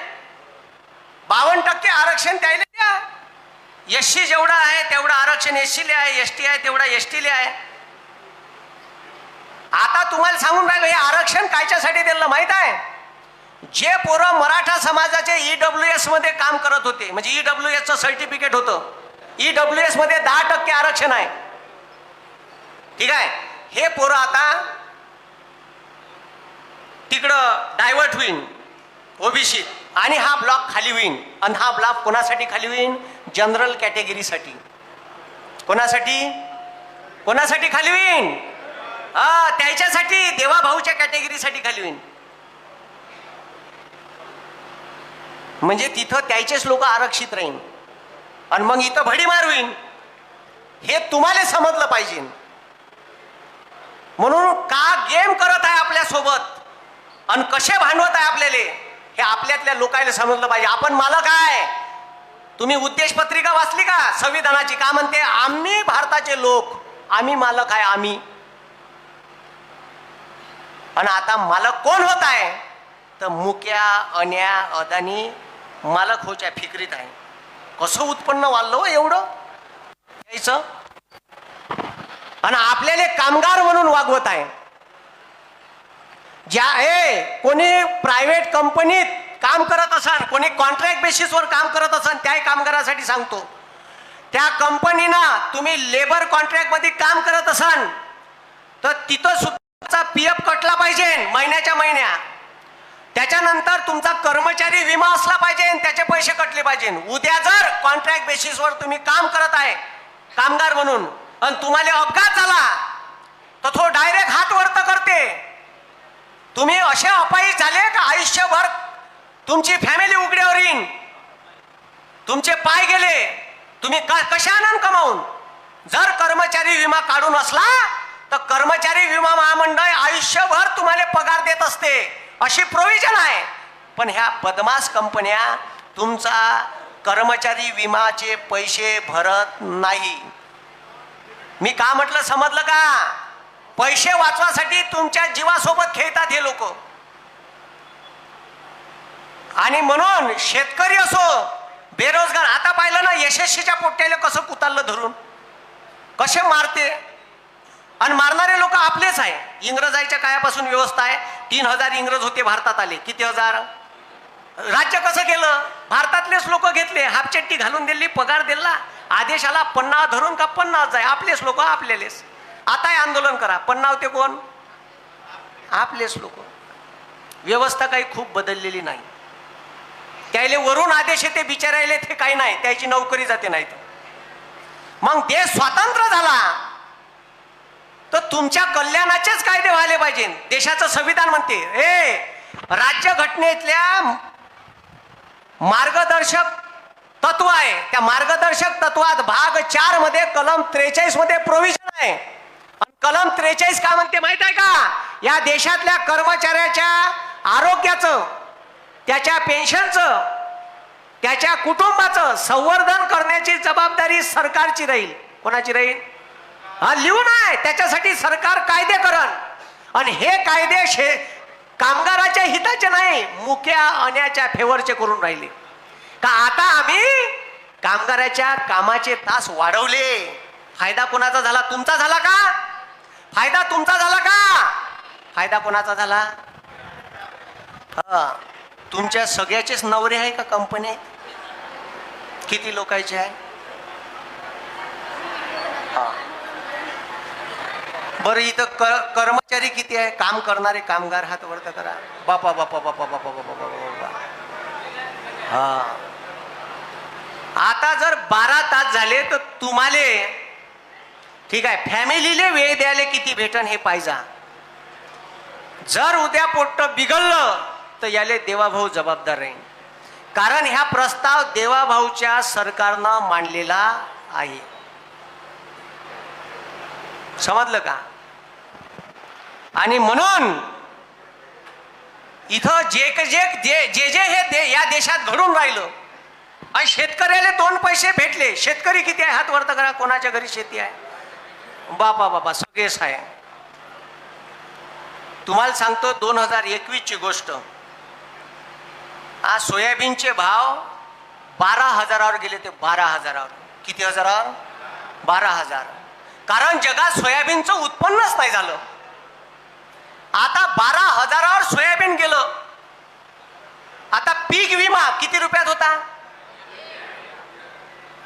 52% आरक्षण द्यायला द्या. एससी जेवढा आहे तेवढं आरक्षण एससीले आहे, एसटी आहे तेवढा एसटीले आहे. आता तुम्हाला सांगून राहिलं हे आरक्षण कायच्यासाठी दिलं माहित आहे? जे पोरं मराठा समाजाचे ईडब्ल्यूएस मध्ये काम करत होते, म्हणजे ईडब्ल्यूएस चं सर्टिफिकेट होतं, ईडब्ल्यूएस मध्ये 10% आरक्षण आहे. ठीक आहे, हे पोरं आता तिकडं डायव्हर्ट होईन ओबीसी, आणि हा ब्लॉक खाली होईन. आणि हा ब्लॉक कोणासाठी खाली होईन? जनरल कॅटेगरीसाठी. कोणासाठी खाली होईन? त्याच्यासाठी, देवाभाऊच्या कॅटेगरीसाठी खाली होईन. म्हणजे तिथं त्याचेच लोक आरक्षित राहीन. आणि मग इथं भडीमार होईन. हे तुम्हाला समजलं पाहिजे. म्हणून का गेम करत आहे आपल्यासोबत आणि कसे भांडवत आहे आपल्याला हे आपल्यातल्या लोकांना समजलं पाहिजे. आपण मालक आहे. तुम्ही उद्देश पत्रिका वाचली का संविधानाची? का म्हणते? आम्ही भारताचे लोक, आम्ही मालक आहे, आम्ही. आणि आता मालक कोण होत आहे? तर मुक्या, अन्या, अदानी मालक होच्या फिक्रीत आहे. कसं उत्पन्न वाढलं एवढं यायचं, आणि आपल्याला कामगार म्हणून वागवत आहे. कोणी प्रायव्हेट कंपनीत काम करत असन, कोणी कॉन्ट्रॅक्ट बेसिसवर काम करत असन, त्याही कामगारासाठी सांगतो, त्या कंपनीना तुम्ही लेबर कॉन्ट्रॅक्ट मध्ये काम करत असाल तर तिथं सुद्धा पीएफ कटला पाहिजे महिन्याच्या महिन्या. त्याच्यानंतर तुमचा कर्मचारी विमा असला पाहिजे, त्याचे पैसे कटले पाहिजे. उद्या जर कॉन्ट्रॅक्ट बेसिसवर तुम्ही काम करत आहे कामगार म्हणून आणि तुम्हाला अपघात झाला तर तो डायरेक्ट हात वरत करते. तुम्ही असे अपायी झाले का आयुष्यभर तुमची फॅमिली उघड्यावर येईन, तुमचे पाय गेले, तुम्ही कशानं कमावून. जर कर्मचारी विमा काढून असला तर कर्मचारी विमा महामंडळ आयुष्यभर तुम्हाला पगार देत असते, अशी प्रोव्हिजन आहे. पण ह्या बदमाश कंपन्या तुमचा कर्मचारी विमाचे पैसे भरत नाही. मी का म्हटलं समजलं का? पैसे वाचवासाठी तुमच्या जीवासोबत खेळतात हे लोक. आणि म्हणून शेतकरी असो, बेरोजगार, आता पाहिलं ना यशस्वीच्या पोट्याला कसं कुतारलं धरून, कसे मारते. आणि मारणारे लोक आपलेच आहे. इंग्रजांच्या काळापासून व्यवस्था आहे. 3000 इंग्रज होते, भारतात आले. किती हजार? राज्य कसं केलं? भारतातलेच लोक घेतले, हाफचट्टी घालून दिली, पगार दिला, आदेशाला पन्नाव धरून का 50 जाय. आपलेच लोक, आपलेलेच. आता आंदोलन करा, पन्नाव ते कोण? आपलेच लोक. व्यवस्था काही खूप बदललेली नाही. त्याले वरून आदेश येते, बिचारायले ते काही नाही, त्याची नोकरी जाते. नाही मग देश स्वातंत्र्य झाला तर तुमच्या कल्याणाचेच कायदे व्हायला पाहिजे. देशाचं संविधान म्हणते राज्य घटनेतल्या मार्गदर्शक तत्व आहे. त्या मार्गदर्शक तत्वात भाग 4 मध्ये कलम 43 मध्ये प्रोव्हिजन आहे. कलम 43 का म्हणते माहित आहे का? या देशातल्या कर्मचाऱ्याच्या आरोग्याचं, त्याच्या पेन्शनचं, त्याच्या कुटुंबाचं संवर्धन करण्याची जबाबदारी सरकारची राहील. कोणाची राहील? हा लिहून आहे. त्याच्यासाठी सरकार कायदे करण. आणि हे कायदे कामगाराच्या हिताचे नाही, मुक्या अन्याच्या फेवरचे करून राहिले. का आता आम्ही कामगाराच्या कामाचे तास वाढवले. फायदा कोणाचा झाला? तुमचा झाला का? फायदा तुमचा झाला का? फायदा कोणाचा झाला? तुमच्या सगळ्याचेच नवरे आहे का कंपनी? किती लोकांचे आहे? बरं, इथं कर्मचारी किती आहे? काम करणारे कामगार हात वरत करा. बापा बापा बापा बापा बापा बापा. हा, आता जर 12 तास झाले तर तुम्हाला ठीक आहे, फॅमिलीले वेळ द्यायला किती भेटन हे पाहिजे. जर उद्या पोट्ट बिघडलं तर याले देवाभाऊ जबाबदार राहील. कारण ह्या प्रस्ताव देवाभाऊच्या सरकारनं मांडलेला आहे. समजलं का? आणि म्हणून इथं जे हे या देशात घडून राहिलं आणि शेतकऱ्याला 2 पैसे भेटले. शेतकरी किती आहे? हात वरत करा. कोणाच्या घरी शेती आहे? बापा बापा सगळेच आहे. तुम्हाला सांगतो 2021 ची गोष्ट. आज सोयाबीनचे भाव 12,000वर गेले. ते 12,000वर. किती हजारावर? 12,000. कारण जगात सोयाबीनचं उत्पन्नच नाही झालं. आता 12,000वर सोयाबीन गेलं. आता पीक विमा किती रुपयात होता?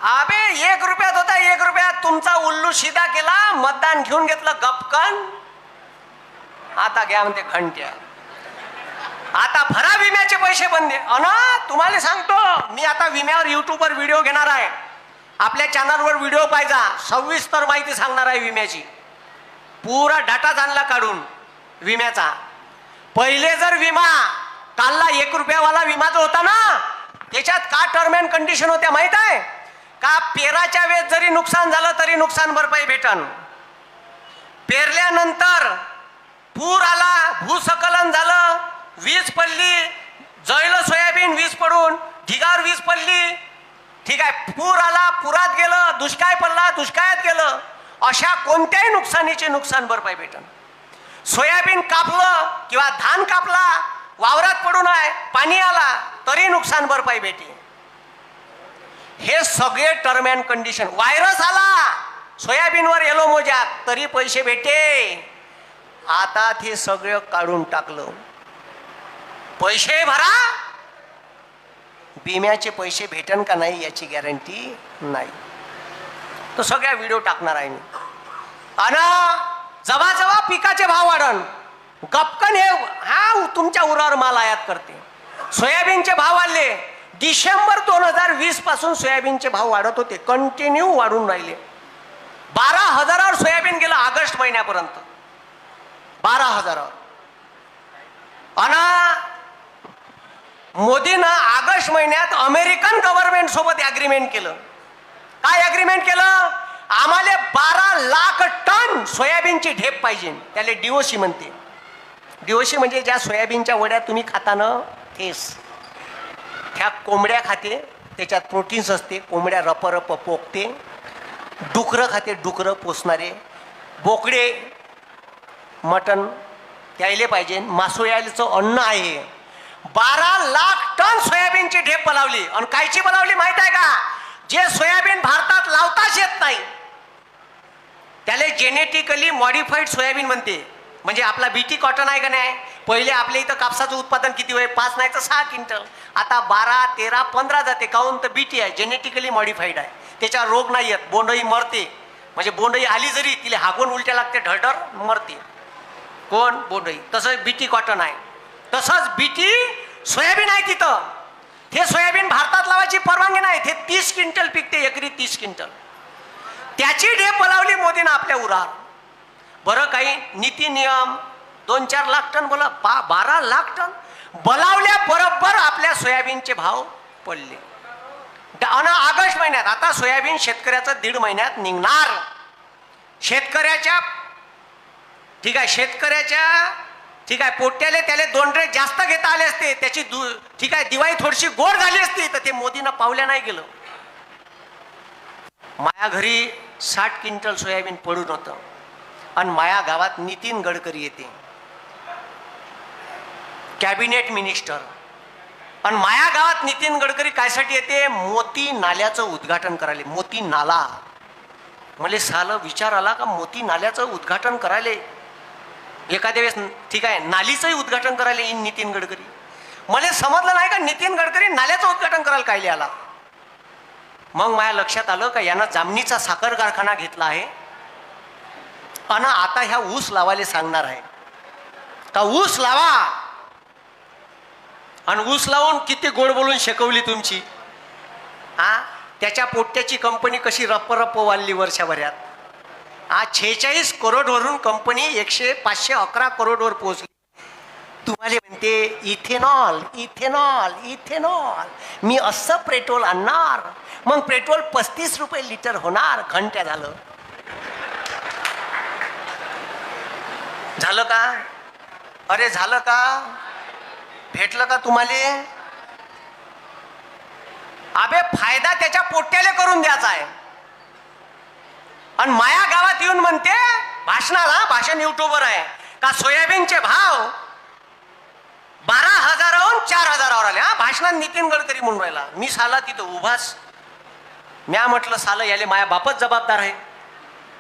अबे 1 रुपयात होता. 1 रुपयात तुमचा उल्लू शिदा केला, मतदान घेऊन घेतलं गपकन. आता घ्या म्हणते घंट्या. आता भरा विम्याचे पैसे बंद. तुम्हाला सांगतो मी आता विम्यावर युट्यूबवर व्हिडिओ घेणार आहे. आपल्या चॅनलवर व्हिडिओ पाहिजा. सविस्तर माहिती सांगणार आहे विम्याची. पुरा डाटा आणला काढून विम्याचा. पहिले जर विमा काढला 1 रुपयावाला विमा जो होता ना, त्याच्यात का टर्म अँड कंडिशन होत्या माहित आहे का पेराच्या वेळेस जरी नुकसान झालं तरी नुकसान भरपाई भेटन, पेरल्यानंतर पूर आला, भूस्खलन झालं, वीज पडली, जळलं सोयाबीन वीज पडून, ढिगावर वीज पडली, ठीक आहे, पूर आला, पुरात गेलं, दुष्काळ पडला, दुष्काळात गेलं, अशा कोणत्याही नुकसानीची नुकसान भरपाई भेटन. सोयाबीन कापलं किंवा धान कापला, वावरात पडून आहे, पाणी आला तरी नुकसान भरपाई भेटे. हे सगळे टर्म अँड कंडिशन. व्हायरस आला सोयाबीनवर येलो मोजा तरी पैसे भेटे. आता ते सगळं काढून टाकलं. पैसे भरा, विम्याचे पैसे भेटन का नाही याची गॅरंटी नाही. तो सगळ्या व्हिडिओ टाकणार आहे मी. आणि जवा जवा पिकाचे भाव वाढन, गपकन हे हा तुमच्या उरावर माल आयात करते. सोयाबीनचे भाव वाढले. डिसेंबर 2020 पासून सोयाबीनचे भाव वाढत होते, कंटिन्यू वाढून राहिले. 12,000वर सोयाबीन गेलं ऑगस्ट महिन्यापर्यंत, 12,000वर. आणि मोदीनं ऑगस्ट महिन्यात अमेरिकन गव्हर्नमेंट सोबत ॲग्रीमेंट केलं. काय ॲग्रीमेंट केलं? आम्हाला 12 लाख टन सोयाबीनची ढेप पाहिजे. त्याला DOC म्हणते. DOC म्हणजे ज्या सोयाबीनच्या वड्या तुम्ही खाता ना तेच. ह्या कोंबड्या खाते, त्याच्यात प्रोटीन्स असते. कोंबड्या रप पोकते. डुकरं खाते, डुकरं पोसणारे. बोकडे मटण यायले पाहिजे. मासोळ्याचं अन्न आहे. 12 लाख टन सोयाबीनची ढेप बनवली. आणि कायची बनवली माहित आहे का? जे सोयाबीन भारतात लावताच येत नाही त्याला जेनेटिकली मॉडिफाईड सोयाबीन म्हणते. म्हणजे आपला BT कॉटन आहे का नाही, पहिले आपल्या इथं कापसाचं उत्पादन किती होय? 5 नाही तर 6 क्विंटल. आता 12, 13, 15 जाते. काहून तर BT आहे, जेनेटिकली मॉडिफाईड आहे. त्याच्यावर रोग नाही येत. बोंडही मरते. म्हणजे बोंडही आली जरी तिला हागून उलट्या लागते, ढळढळ मरते. कोण? बोंडही. तसं BT कॉटन आहे. तसंच BT सोयाबीन आहे तिथं. हे सोयाबीन भारतात लावायची परवानगी नाही. ते 30 क्विंटल पिकते, एकरी 30 क्विंटल. त्याची ढेप बोलावली मोदीनं आपल्या उरावर. बरं काही नीती नियम 2-4 लाख टन बोला, 12 लाख टन बोलावल्या बरोबर आपल्या सोयाबीनचे भाव पडले. आणि ऑगस्ट महिन्यात आता सोयाबीन शेतकऱ्याचं 1.5 महिन्यात निघणार. शेतकऱ्याच्या ठीक आहे, शेतकऱ्याच्या ठीक आहे पोट्याले त्याला 2 ड्रेस जास्त घेता आले असते. त्याची ठीक आहे दिवाळी थोडीशी गोड झाली असती तर ते मोदीनं पावल्या नाही गेलं. माया घरी 60 क्विंटल सोयाबीन पडून होतं. आणि माया गावात नितीन गडकरी येते, कॅबिनेट मिनिस्टर. आणि माया गावात नितीन गडकरी कायसाठी येते? मोती नाल्याचं उद्घाटन करायला. मोती नाला मला साला विचार आला का मोती नाल्याचं उद्घाटन करायला एखाद्या वेळेस ठीक आहे नालीचंही उद्घाटन करायला येईन नितीन गडकरी. मला समजलं नाही का नितीन गडकरी नाल्याचं उद्घाटन करायला कायले आला. मग माझ्या लक्षात आलं का यानं जामनीचा साखर कारखाना घेतला आहे आणि आता ह्या ऊस लावायला सांगणार आहे का ऊस लावा. आणि ऊस लावून किती गोड बोलून शिकवली तुमची. त्याच्या पोट्याची कंपनी कशी रप्प वाढली वर्षभरात. 46 करोडवरून कंपनी 511 करोडवर पोहोचली. तुम्हाला म्हणते इथेनॉल इथेनॉल इथेनॉल. मी असं पेट्रोल आणणार, मग पेट्रोल 35 रुपये लिटर होणार. घंट्या झालं. झालं का? अरे झालं का? भेटलं का तुम्हाला? अबे फायदा त्याच्या पोट्याला करून द्यायचा आहे. आणि माया गावात येऊन म्हणते भाषणाला, भाषण युट्यूबवर आहे का सोयाबीनचे भाव 12,000वरून 4,000वर आले. भाषणात नितीन गडकरी म्हणून राहिला. मी साला तिथं उभाच. म्या म्हटलं साला याले माया बापच जबाबदार आहे.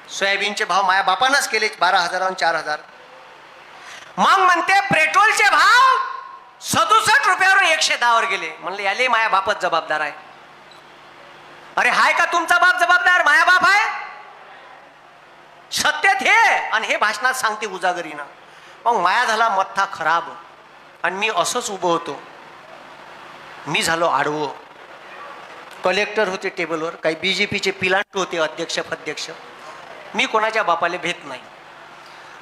सोयाबीनचे भाव माया बापानंच केले 12,000वरून 4,000. मग म्हणते पेट्रोलचे भाव 67 रुपयावरून 110वर गेले. म्हणलं याले माया बापच जबाबदार आहे. अरे हाय का तुमचा बाप जबाबदार? माया बाप आहे. सत्य हे आणि हे भाषणात सांगते उजागरीनं. मग माया झाला मत्था खराब. आणि मी असंच उभं होतो. मी झालो आडवं. कलेक्टर होते टेबलवर, काही BJPचे पिलांट होते अध्यक्ष. मी कोणाच्या बापाला भेट नाही.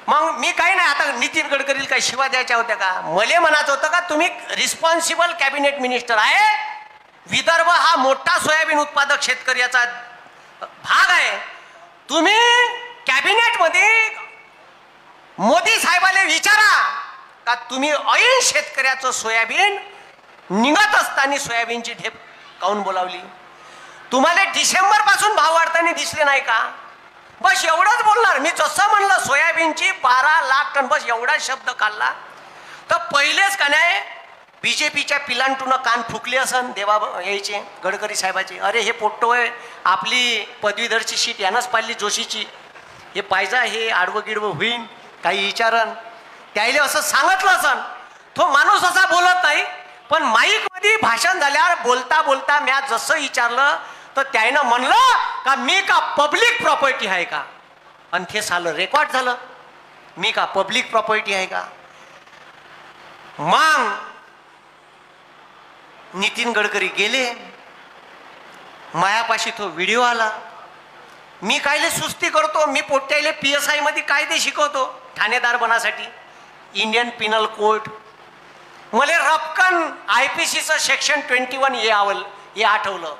मग मी काही नाही. आता नितीन गडकरीला काही शिवा द्यायच्या होत्या का? मले म्हणायचं होतं का तुम्ही रिस्पॉन्सिबल कॅबिनेट मिनिस्टर आहे विदर्भ हा मोठा सोयाबीन उत्पादक शेतकऱ्याचा भाग आहे. तुम्ही कॅबिनेटमध्ये मोदी साहेबांना विचारा का तुम्ही ऐन शेतकऱ्याचं सोयाबीन निघत असताना सोयाबीनची ढेप काऊन बोलावली? तुम्हाला डिसेंबर पासून भाव वाढताना दिसले नाही का? बस एवढंच बोलणार मी. जसं म्हणलं सोयाबीनची 12 लाख टन, बस एवढा शब्द काढला तर पहिलेच का नाही बीजेपीच्या पिलांटून कान फुकले असन देवा यायचे गडकरी साहेबाचे. अरे हे पोट्टो आहे, आपली पदवीधरची सीट यानंच पाडली जोशीची, हे पाहिजे हे आडवं गिडवं होईन काही विचारण त्याईले असं सांगितलं असन. तो माणूस असा बोलत नाही, पण माईक मध्ये भाषण झाल्यावर बोलता बोलता म्या जसं विचारलं तर त्यानं म्हणलं का मी का पब्लिक प्रॉपर्टी आहे का? आणि ते सालं रेकॉर्ड झालं. मी का पब्लिक प्रॉपर्टी आहे का? मग नितीन गडकरी गेले, मायापाशी तो व्हिडिओ आला. मी कायले सुस्ती करतो? मी पोट्याले PSI मध्ये कायदे शिकवतो ठाणेदार बनासाठी, इंडियन पिनल कोड. मला रपकन IPCचं सेक्शन 21 हे आठवलं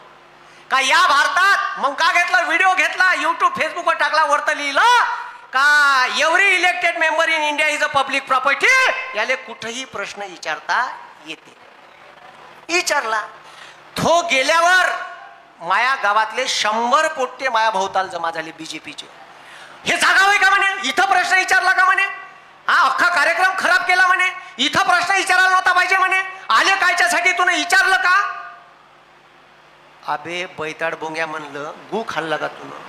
का या भारतात. मग का घेतला व्हिडिओ घेतला, युट्यूब फेसबुकवर टाकला, वरतं लिहिलं का every elected member in India is a public property. याले कुठेही प्रश्न विचारता येते. विचारला तो गेल्यावर माया गावातले 100 पोट्टे माया भोवताल जमा झाले बीजेपीचे. हे जागा होय का म्हणे? इथं प्रश्न विचारला का म्हणे? हा अख्खा कार्यक्रम खराब केला म्हणे. इथं प्रश्न विचारायला नव्हता पाहिजे म्हणे. आले कायच्यासाठी तुला विचारलं का? अबे बैताड बोंग्या म्हणलं गु खाल्ला का तुला?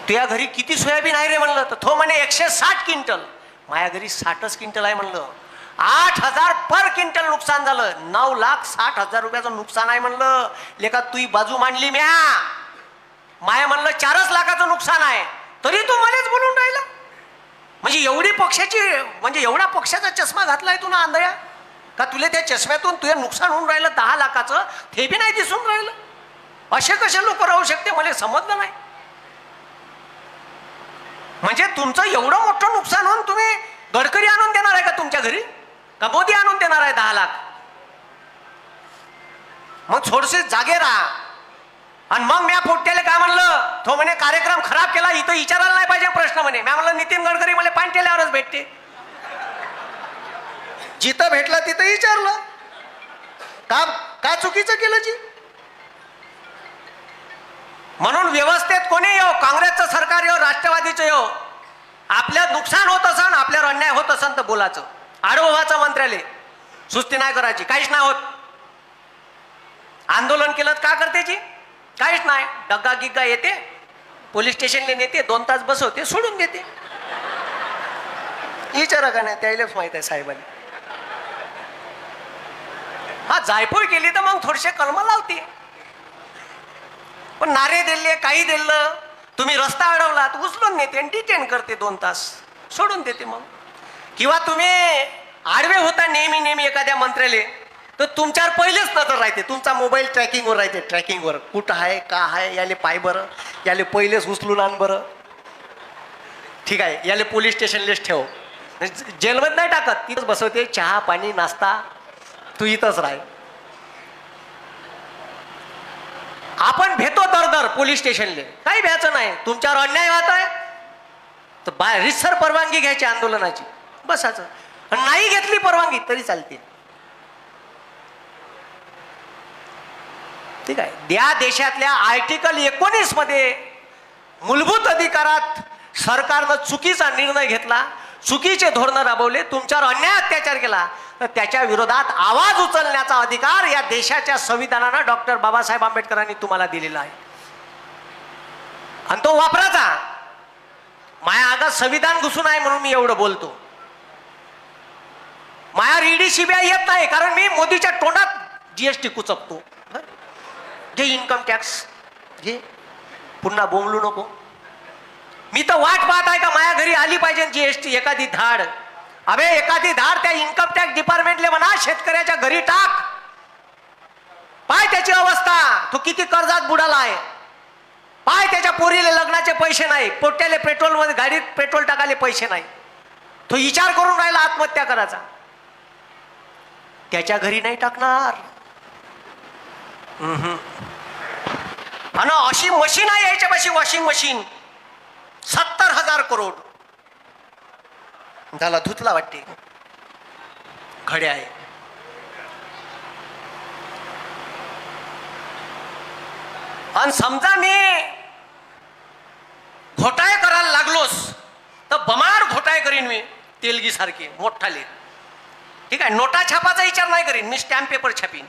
तुझ्या घरी किती सोयाबीन आहे रे म्हणलं. तर तो म्हणे 160 क्विंटल. माझ्या घरी 60 क्विंटल आहे म्हणलं. 8,000 पर क्विंटल नुकसान झालं. 9,60,000 रुपयाचं नुकसान आहे म्हणलं. लेका तुही बाजू मांडली म्या. माया म्हणलं 4 लाखाचं नुकसान आहे, तरी तू मलाच बोलून राहिला. म्हणजे एवढी पक्षाची, म्हणजे एवढा पक्षाचा चष्मा घातलाय तू ना आंधळ्या का? तुला त्या चष्म्यातून तुझं नुकसान होऊन राहिलं 10 लाखाचं, ते बी नाही दिसून राहिलं. असे कसे लोक राहू शकते मला समजलं नाही. म्हणजे तुमचं एवढं मोठं नुकसान होऊन तुम्ही गडकरी आणून देणार आहे का तुमच्या घरी? का मोदी आणून देणार आहे 10 लाख? मग थोडेसे जागे राहा. आणि मग म्या पोट्याला काय म्हणलं, तो म्हणे कार्यक्रम खराब केला, इथं विचारायला नाही पाहिजे प्रश्न म्हणे. म्या म्हणलं नितीन गडकरी मला पाणटेल्यावरच भेटते, जिथं भेटलं तिथं विचारलं. का चुकीचं केलं जी? म्हणून व्यवस्थेत कोणी येऊ, काँग्रेसचं सरकार येऊ, राष्ट्रवादीचं येऊ, आपल्यात नुकसान होत असन, आपल्यावर अन्याय होत असन तर बोलायचं. आडोबाचं मंत्र्याले सुस्ती नाही करायची, काहीच नाही होत. आंदोलन केलं का करते जी? काहीच नाही. डग्गा गिग्गा येते, पोलीस स्टेशनला नेते, 2 तास बसवते, सोडून देते. विचारा का नाही, त्यालाच माहित आहे साहेबांनी. हा जायपोळ केली तर मग थोडेसे कलम लावते, पण नारे दिले काही दिलं, तुम्ही रस्ता अडवलात उचलून नेते आणि डिटेन करते, 2 तास सोडून देते. मग किंवा तुम्ही आडवे होता नेहमी एखाद्या मंत्र्याले, तर तुमच्यावर पहिलेच नजर राहते. तुमचा मोबाईल ट्रॅकिंगवर राहते, ट्रॅकिंगवर कुठं आहे का आहे, याले पाय बरं, याले पहिलेच उचलून आण बरं, ठीक आहे, याले पोलीस स्टेशनलेच ठेव. जेलमध्ये नाही टाकत, तिथंच बसवते, चहा पाणी नाश्ता, तू इथंच राह. आपण भेटतो दर पोलीस स्टेशनले, काही भ्यायचं नाही. तुमच्यावर अन्याय होत आहे तर रितसर परवानगी घ्यायची आंदोलनाची, बसायचं. नाही घेतली परवानगी तरी चालते, ठीक आहे. या देशातल्या आर्टिकल 19 मध्ये मूलभूत अधिकारात सरकारनं चुकीचा निर्णय घेतला, चुकीचे धोरणं राबवले, तुमच्यावर अन्याय अत्याचार केला, तर त्याच्या विरोधात आवाज उचलण्याचा अधिकार या देशाच्या संविधानानं डॉक्टर बाबासाहेब आंबेडकरांनी तुम्हाला दिलेला आहे, आणि तो वापराचा. माया आगात संविधान घुसून आहे म्हणून मी एवढं बोलतो. माया ईडी CBI येत नाही, कारण मी मोदीच्या तोंडात GST कुचकतो. घे इन्कम टॅक्स घे, पुन्हा बोंबलू नको. मी तर वाट पाहत आहे का माया घरी आली पाहिजे GST एखादी धाड. अबे एखादी धाड त्या इन्कम टॅक्स डिपार्टमेंटले म्हणा शेतकऱ्याच्या घरी टाक, पाय त्याची अवस्था, तो किती कर्जात बुडाला आहे, पाय त्याच्या पोरीले लग्नाचे पैसे नाही, पोट्याले पेट्रोल मध्ये गाडीत पेट्रोल टाकायला पैसे नाही, तो विचार करून राहिला आत्महत्या करायचा. त्याच्या घरी नाही टाकणार. आणि अशी मशीन आहे याच्यापाशी, वॉशिंग मशीन, 70,000 करोड. झाला धुतला वाटते, खडे आहे. आणि समजा मी घोटाळे करायला लागलोस तर बमाड घोटाळे करीन मी, तेलगी सारखे मोठाले. ठीक आहे, नोटा छापाचा विचार नाही करीन मी, स्टॅम्प पेपर छापीन.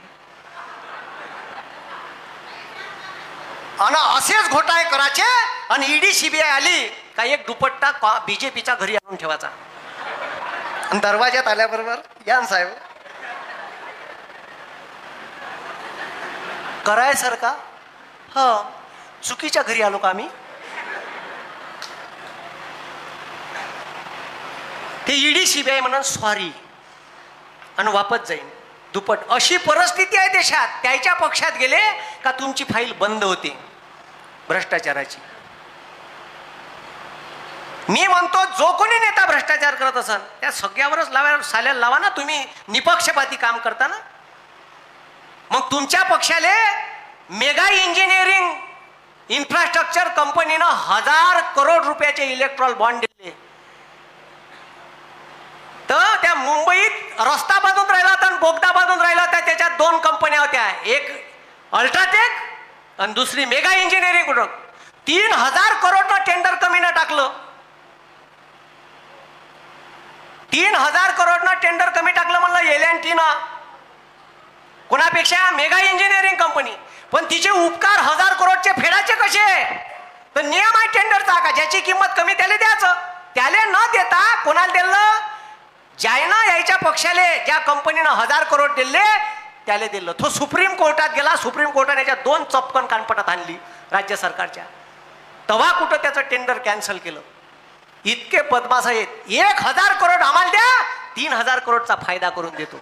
आणि असेच घोटाळे करायचे आणि ईडी सीबीआय आली का एक दुपट्टा बीजेपीच्या घरी आणून ठेवायचा आणि दरवाज्यात आल्याबरोबर या ना साहेब करायचं का? हा, चुकीच्या घरी आलो का आम्ही? ते ईडी सीबीआय म्हणून सॉरी आणि वापस जाईन दुपट. अशी परिस्थिती आहे देशात. त्याच्या पक्षात गेले का तुमची फाईल बंद होते भ्रष्टाचाराची. मी म्हणतो जो कोणी नेता भ्रष्टाचार करत असाल त्या सगळ्यावरच साल्याला लावा ना तुम्ही, निपक्षपाती काम करता ना. मग तुमच्या पक्षाले मेगा इंजिनिअरिंग इन्फ्रास्ट्रक्चर कंपनीनं 1,000 करोड रुपयाचे इलेक्ट्रॉल बॉन्ड दिले, तर त्या मुंबईत रस्ता बांधून राहिला होता आणि बोगदा बांधून राहिला होता. त्याच्यात 2 कंपन्या होत्या, एक अल्ट्राटेक आणि दुसरी मेगा इंजिनिअरिंग. 3,000 करोडनं टेंडर कमीनं टाकलं. 3,000 करोडनं टेंडर कमी टाकलं म्हणलं एल&टीनं. कोणापेक्षा? Mega engineering company. पण तिचे उपकार 1,000 करोडचे फेडायचे कसे? तर नियम आहे टेंडरचा का ज्याची किंमत कमी त्याला द्यायचं. त्याला न देता कोणाला दिलं? ज्यानं यायच्या पक्षाले ज्या कंपनीनं 1,000 करोड दिले त्याला दिलं. तो सुप्रीम कोर्टात गेला. सुप्रीम कोर्टाने याच्या 2 चपकन कानपटात आणली राज्य सरकारच्या. तेव्हा कुठं त्याचं टेंडर कॅन्सल केलं. इतके बदमाश आहेत. 1,000 करोड आम्हाला द्या, 3,000 करोडचा फायदा करून देतो.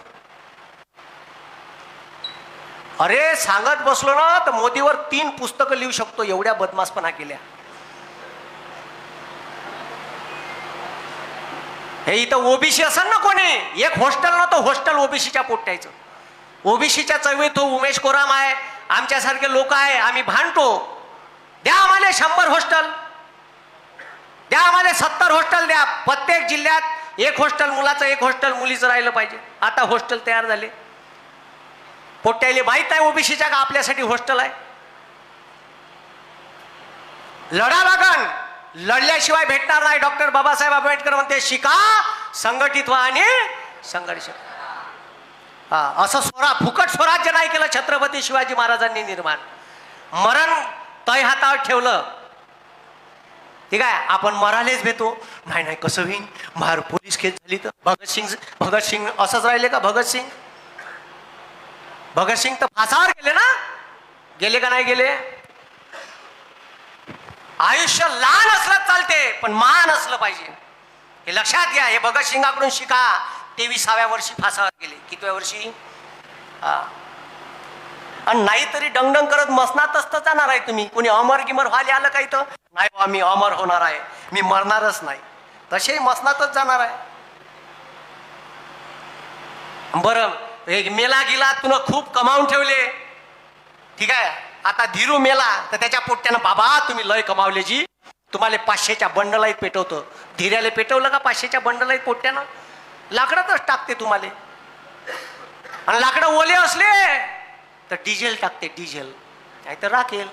अरे सांगत बसलो ना तर मोदीवर 3 पुस्तकं लिहू शकतो, एवढ्या बदमाशपणा केल्या. हे इथं ओबीसी असेल ना कोणी, एक हॉस्टेल नव्हतं, हॉस्टेल ओबीसीच्या पोट्याचं. ओबीसीच्या चळवळीत तो उमेश कोराम आहे, आमच्यासारखे लोक आहे, आम्ही भांडतो. द्या आम्हाला 100 हॉस्टेल, द्या आम्हाला 70 हॉस्टेल द्या. प्रत्येक जिल्ह्यात एक हॉस्टेल मुलाचं, एक हॉस्टेल मुलीचं राहिलं पाहिजे. आता हॉस्टेल तयार झाले. पोट्याले माहीत आहे ओबीसीच्या का आपल्यासाठी हॉस्टेल आहे. लढा लागण, लढल्याशिवाय भेटणार नाही. डॉक्टर बाबासाहेब आंबेडकर म्हणते शिका, संघटित व्हा आणि संघर्ष. असं फुकट स्वराज्य नाही केलं छत्रपती शिवाजी महाराजांनी निर्माण. मरण तय हातावर ठेवलं. ठीक आहे, आपण मरालेच भेटतो. नाही नाही कसं होईन, मार पोलीस केस झाली तर. भगत सिंग असंच राहिले का? भगत सिंग तर फासावर गेले ना, गेले का नाही गेले? आयुष्य लहान असलं चालते पण मान असलं पाहिजे, हे लक्षात घ्या. हे भगत सिंगाकडून शिका. 23व्या वर्षी फासावर गेले. कितव्या वर्षी? आणि नाहीतरी डंगडंग करत मसनातच तर जाणार आहे तुम्ही. कोणी अमर गिमर व्हायला आलं काही तर नाही बा, मी अमर होणार आहे, मी मरणारच नाही. तसे मसनातच जाणार आहे. बरं, एक मेला गेला, तुला खूप कमावून ठेवले. ठीक आहे, आता धीरू मेला तर त्याच्या पोट्यानं बाबा तुम्ही लय कमावले जी, तुम्हाला 500च्या बंडलाईत पेटवतो. धीऱ्याला पेटवलं का 500च्या बंडलाईत पोट्यानं? लाकडातच टाकते तुम्हाला. आणि लाकडं ओले असले तर डिझेल टाकते, डिझेल नाही तर राखेल.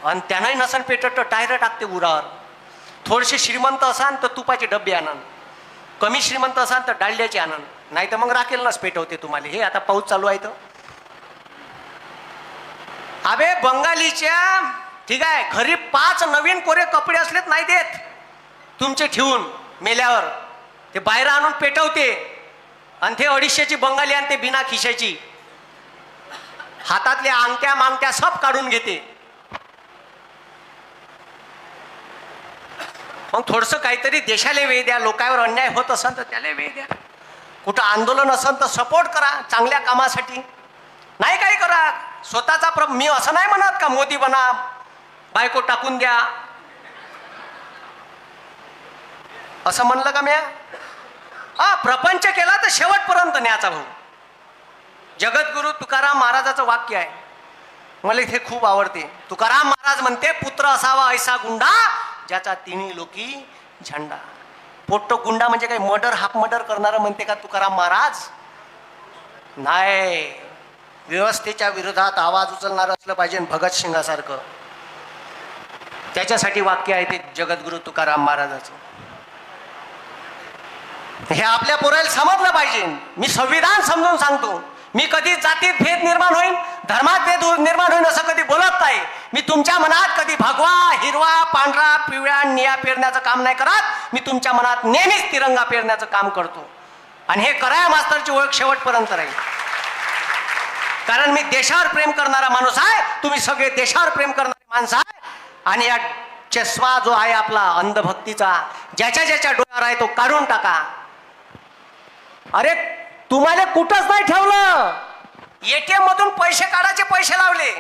आणि त्यानंही नसन पेटत तर टायर टाकते उरावर. थोडेसे श्रीमंत असाल तर तुपाचे डबे आणन, कमी श्रीमंत असाल तर डाळल्याचे आणन, नाही तर मग राखेलनच पेटवते तुम्हाला. हे आता पाऊस चालू आहे तर अबे बंगालीच्या ठीक आहे घरी 5 नवीन कोरे कपडे असलेत नाही देत तुमचे ठेवून मेल्यावर. ते बाहेर आणून पेटवते आणि ते 250ची बंगाली आणते बिना खिशाची. हातातल्या अंगठ्या मांगट्या सब काढून घेते. मग थोडस काहीतरी देशाला वेळ द्या. लोकांवर अन्याय होत असेल तर त्याला वेळ द्या. कुठं आंदोलन असेल तर सपोर्ट करा चांगल्या कामासाठी. नाही काही करा स्वतःचा मी असं नाही म्हणत का मोदी बना, बायको टाकून द्या, असं म्हणलं का मी? प्रपंच केला तर शेवटपर्यंत न्यायचा भाऊ. जगद्गुरु तुकाराम महाराजाचं वाक्य आहे, मला हे खूप आवडते. तुकाराम महाराज म्हणते, पुत्र असावा ऐसा गुंडा ज्याचा तिन्ही लोकी झंडा. पोट्ट गुंडा म्हणजे काही मर्डर हाफ मर्डर करणारा म्हणते का तुकाराम महाराज? नाही, व्यवस्थेच्या विरोधात आवाज उचलणारं असलं पाहिजे भगतसिंगासारखं. त्याच्यासाठी वाक्य आहे ते जगद्गुरु तुकाराम महाराजाचं. हे आपल्या पोराला समजलं पाहिजे. मी संविधान समजून सांगतो. मी कधी जातीत भेद निर्माण होईल, धर्मात भेद निर्माण होईल असं कधी बोलत नाही. मी तुमच्या मनात कधी भगवा, हिरवा, पांढरा, पिवळा, निळा पेरण्याचं काम नाही करत. मी तुमच्या मनात नेहमीच तिरंगा पेरण्याचं काम करतो. आणि हे कराया मास्तरची ओळख शेवटपर्यंत राहील. कारण मी देशावर प्रेम करणारा माणूस आहे. तुम्ही सगळे देशावर प्रेम करणारे माणसं आहे. आणि या चष्मा जो आहे आपला अंधभक्तीचा, ज्याच्या ज्याच्या डोळ्यावर आहे तो काढून टाका. अरे तुम्हाला कुठंच नाही ठेवलं. एटीएम मधून पैसे काढायचे पैसे लावले.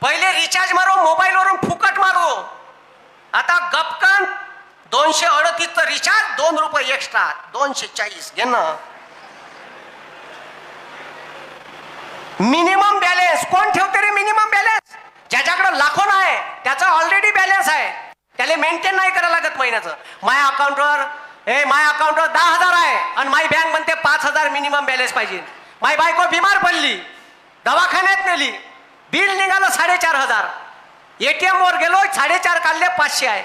पहिले रिचार्ज मारो, मोबाईलवरून फुकट मारो. आता गपकन 238 रिचार्ज, 2 रुपये एक्स्ट्रा, 240 घे ना. मिनिमम बॅलन्स कोण ठेवते रे? मिनिमम बॅलन्स ज्याच्याकडे लाखो नाही त्याचा ऑलरेडी बॅलन्स आहे, त्याला मेंटेन नाही करायला लागत महिन्याचं. माझ्या अकाउंटवर 10,000 आहे आणि माझी बँक म्हणते 5,000 मिनिमम बॅलन्स पाहिजे. माझी बायको बिमार पडली, दवाखान्यात नेली, बिल निघालं 4,500. एटीएम वर गेलो, 4,500 काढले, 500 आहे.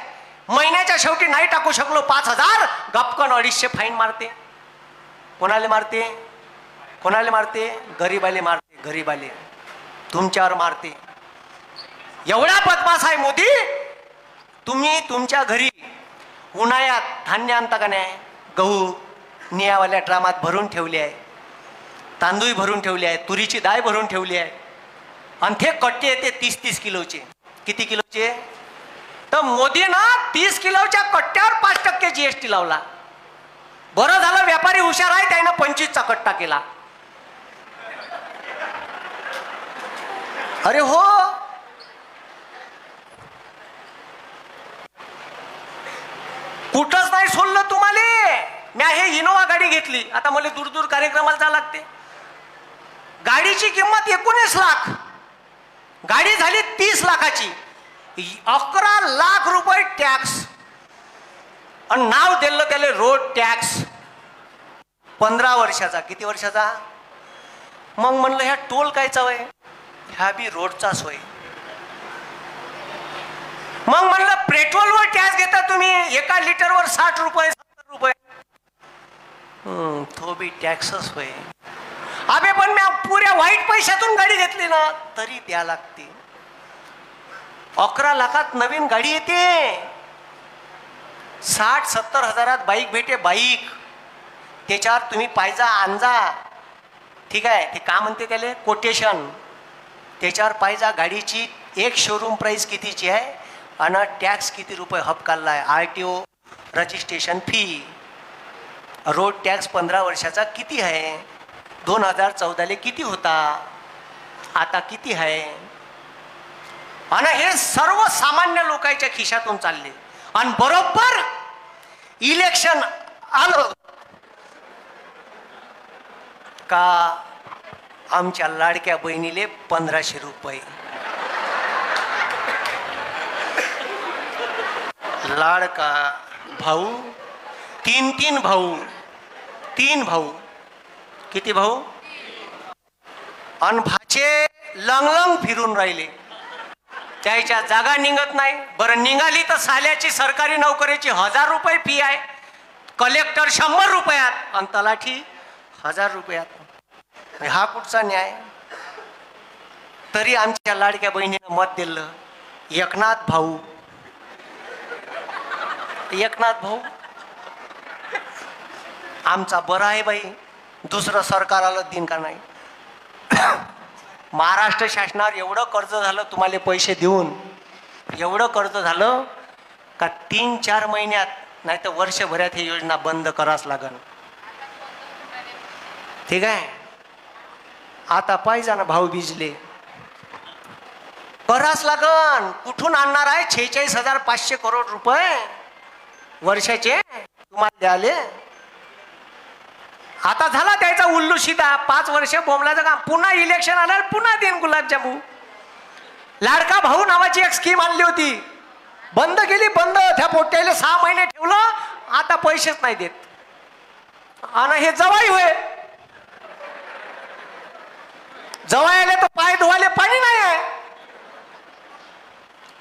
महिन्याच्या शेवटी नाही टाकू शकलो 5,000, गपकन 250 फाईन मारते. कोणाला मारते? कोणाला मारते? गरीबाले मारते. गरीबाले तुमच्यावर मारते. एवढा बदमाश आहे मोदी. तुम्ही तुमच्या घरी उन्हाळ्यात धान्य आणता का नाही? गहू नियावाल्या ड्रामात भरून ठेवले आहे, तांदूळ भरून ठेवले आहे, तुरीची डाळ भरून ठेवली आहे. आणि ते कट्टे येते 30-30 किलोचे. किती किलोचे? तर मोदीनं 30 किलोच्या कट्ट्यावर 5% GST लावला. बरं झालं व्यापारी हुशार आहे, त्यानं 25चा कट्टा केला. अरे हो, कुठंच नाही सोडलं तुम्हाला. मी हे इनोवा गाडी घेतली. आता मला दूर दूर कार्यक्रमाला जावं लागते. गाडीची किंमत 19 लाख, गाडी झाली 30 लाखाची. 11 लाख रुपये टॅक्स आणि नाव दिलं त्याला रोड टॅक्स. 15 वर्षाचा. किती वर्षाचा? मग म्हणलं ह्या टोल कायचा होय? ह्या बी रोडचाच होय. मग म्हणलं पेट्रोलवर टॅक्स घेता तुम्ही, 1 लिटरवर 60 रुपये 70 रुपये. तो बी टॅक्सच होय. अबे पण मी पुऱ्या वाईट पैशातून गाडी घेतली ना तरी द्या लागते. 11 लाखात नवीन गाडी येते. 60-70 हजारात बाईक भेटे. बाईक त्याच्यावर तुम्ही पायजा आणजा. ठीक आहे, ते का म्हणते त्याला? कोटेशन. त्याच्यावर पायजा. गाडीची एक शोरूम प्राइस कितीची आहे आणि टॅक्स किती रुपये हप काढलाय. RTO registration fee, road tax 15 वर्षाचा किती आहे? 2014 किती होता, आता किती आहे? आणि हे सर्व सामान्य लोकांच्या खिशातून चालले. आणि बरोबर इलेक्शन आलं का आमच्या लाडक्या बहिणीले 1500 रुपये. लाडका भाऊ, 3 भाऊ, 3 भाऊ. किती भाऊ? अन भाचे लंगलंग फिरून राहिले. त्याच्या जागा निघत नाही. बरं निघाली तर साल्याची सरकारी नोकरीची 1000 रुपये फी आहे, कलेक्टर 100 रुपयात आणि तलाठी 1000 रुपयात. हा कुठचा न्याय? तरी आमच्या लाडक्या बहिणीनं मत दिलं. एकनाथ भाऊ, एकनाथ भाऊ आमचा बरं आहे बाई. दुसरं सरकार आलं दिन का नाही? महाराष्ट्र शासनावर एवढं कर्ज झालं तुम्हाला पैसे देऊन, एवढं कर्ज झालं का 3-4 महिन्यात नाही तर वर्षभरात ही योजना बंद करावंच लागन. ठीक आहे, आता पाहिजे ना भाऊ बिजले करावंच लागन. कुठून आणणार आहे 46,500 करोड रुपये वर्षाचे तुम्हाला द्याले? आता झाला त्याचा उल्लू शिदा. 5 वर्ष बोंबलाचं काम. पुन्हा इलेक्शन आलं, पुन्हा देईन गुलाबजामू. लाडका भाऊ नावाची एक स्कीम आणली होती, बंद केली, बंद. त्या पोट्याला 6 महिने ठेवलं, आता पैसेच नाही देत. आणि हे जवाई होय, जवायला तर पाय धुवायला पाणी नाही आहे,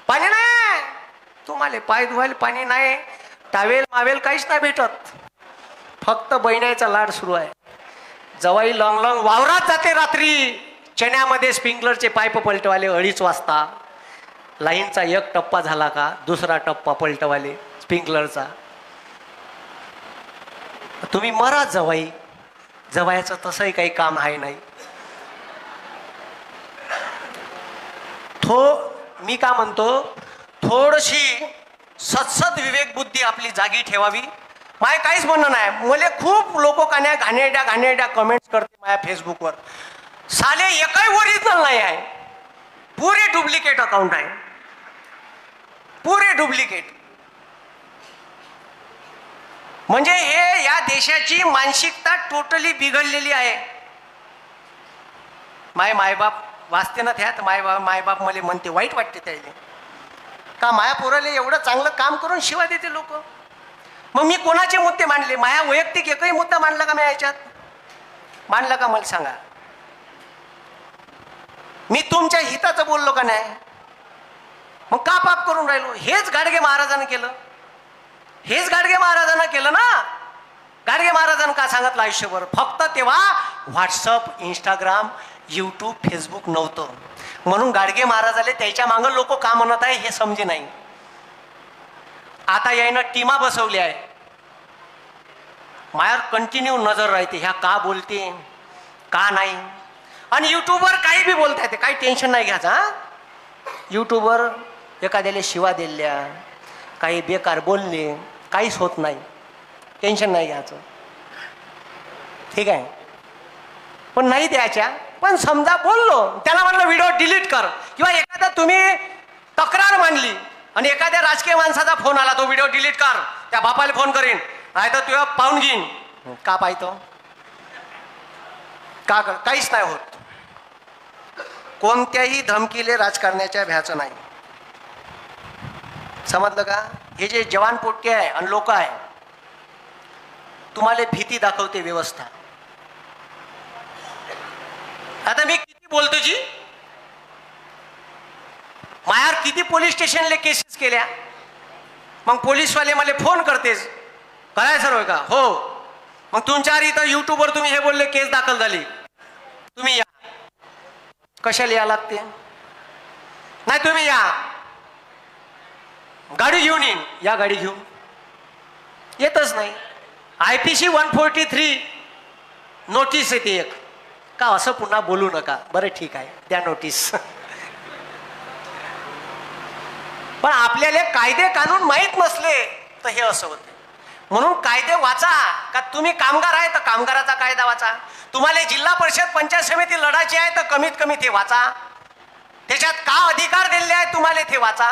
पाणी नाही. तुम्हाला पाय धुवायला पाणी नाही, टावेल मावेल काहीच नाही भेटत. फक्त बहिणाचा लाड सुरू आहे. जवाई लॉंग लॉंग वावरात जाते रात्री, चण्यामध्ये स्प्रिंकलरचे पाईप पलटवाले 2:30 वाजता. लाईनचा एक टप्पा झाला का दुसरा टप्पा पलटवाले स्प्रिंकलरचा. तुम्ही मरा जवाई, जवायाचं तसंही काही काम आहे नाही. मी का म्हणतो, थोडीशी सत्सद विवेक बुद्धी आपली जागी ठेवावी. माय काहीच म्हणणं नाही. मला खूप लोक घाणेरड्या कमेंट्स करते माझ्या फेसबुकवर. साले एकही ओरिजिनल नाही आहे, पुरे डुप्लिकेट अकाउंट आहे, पुरे डुप्लिकेट. म्हणजे हे या देशाची मानसिकता टोटली बिघडलेली आहे. मायबाप वाचते ना त्यात, मायबाप मला म्हणते, वाईट वाटते त्याला का माया पोराले एवढं चांगलं काम करून शिवा देते लोक. मग मी कोणाचे मुद्दे मांडले? माया वैयक्तिक एकही मुद्दा मांडला का मी याच्यात? मांडला का मला सांगा. मी तुमच्या हिताचं बोललो का नाही? मग का पाप करून राहिलो? हेच गाडगे महाराजांनी केलं, हेच गाडगे महाराजांना केलं ना. गाडगे महाराजांना का सांगितलं आयुष्यभर? फक्त तेव्हा व्हॉट्सअप, इंस्टाग्राम, यूट्यूब, फेसबुक नव्हतं, म्हणून गाडगे महाराजाले त्याच्या मागं लोक का म्हणत आहे हे समजे नाही. आता यायनं टीमा बसवली आहे, मायावर कंटिन्यू नजर राहते, ह्या का बोलते का नाही. आणि युट्यूबवर काही बी बोलता येते, काही टेन्शन नाही घ्यायचं. हा, युट्यूबवर एखाद्याला शिवा दिल्या, काही बेकार बोलले, काहीच होत नाही, टेन्शन नाही घ्यायचं, ठीक आहे. पण नाही द्यायच्या. पण समजा बोललो, त्याला म्हटलं व्हिडिओ डिलीट कर, किंवा एखादा तुम्ही तक्रार मांडली आणि एखाद्या राजकीय माणसाचा फोन आला, तो व्हिडिओ डिलीट कर, त्या बापाला फोन करीन, नाही तर तुझ्या पाहून घेईन. का पाहतो? का काहीच नाही होत. कोणत्याही धमकीले राजकारण्याच्या भ्याचं नाही, समजलं का. हे जे जवान पोट्टे आहे आणि लोक आहे, तुम्हाला भीती दाखवते व्यवस्था. आता मी किती बोलतो जी, मायावर किती पोलीस स्टेशनले केसेस केल्या. मग पोलीसवाले मला फोन करतेच, काय सर होय का? हो. मग तुमच्यावर इथं युट्यूबवर तुम्ही हे बोलले, केस दाखल झाली, तुम्ही या. कशाला या लागते? नाही तुम्ही या, गाडी घेऊन येईन. या गाडी घेऊन येतच नाही. IPC 143 नोटीस येते एक, का असं पुन्हा बोलू नका. बरं ठीक आहे, द्या नोटीस. पण आपल्याला कायदे कानून माहीत नसले तर हे असं होते. म्हणून कायदे वाचा. का तुम्ही कामगार आहे तर कामगाराचा कायदा वाचा. तुम्हाला जिल्हा परिषद पंचायत समिती लढायची आहे तर कमीत कमी ते वाचा. त्याच्यात का अधिकार दिलेले आहे तुम्हाला ते वाचा.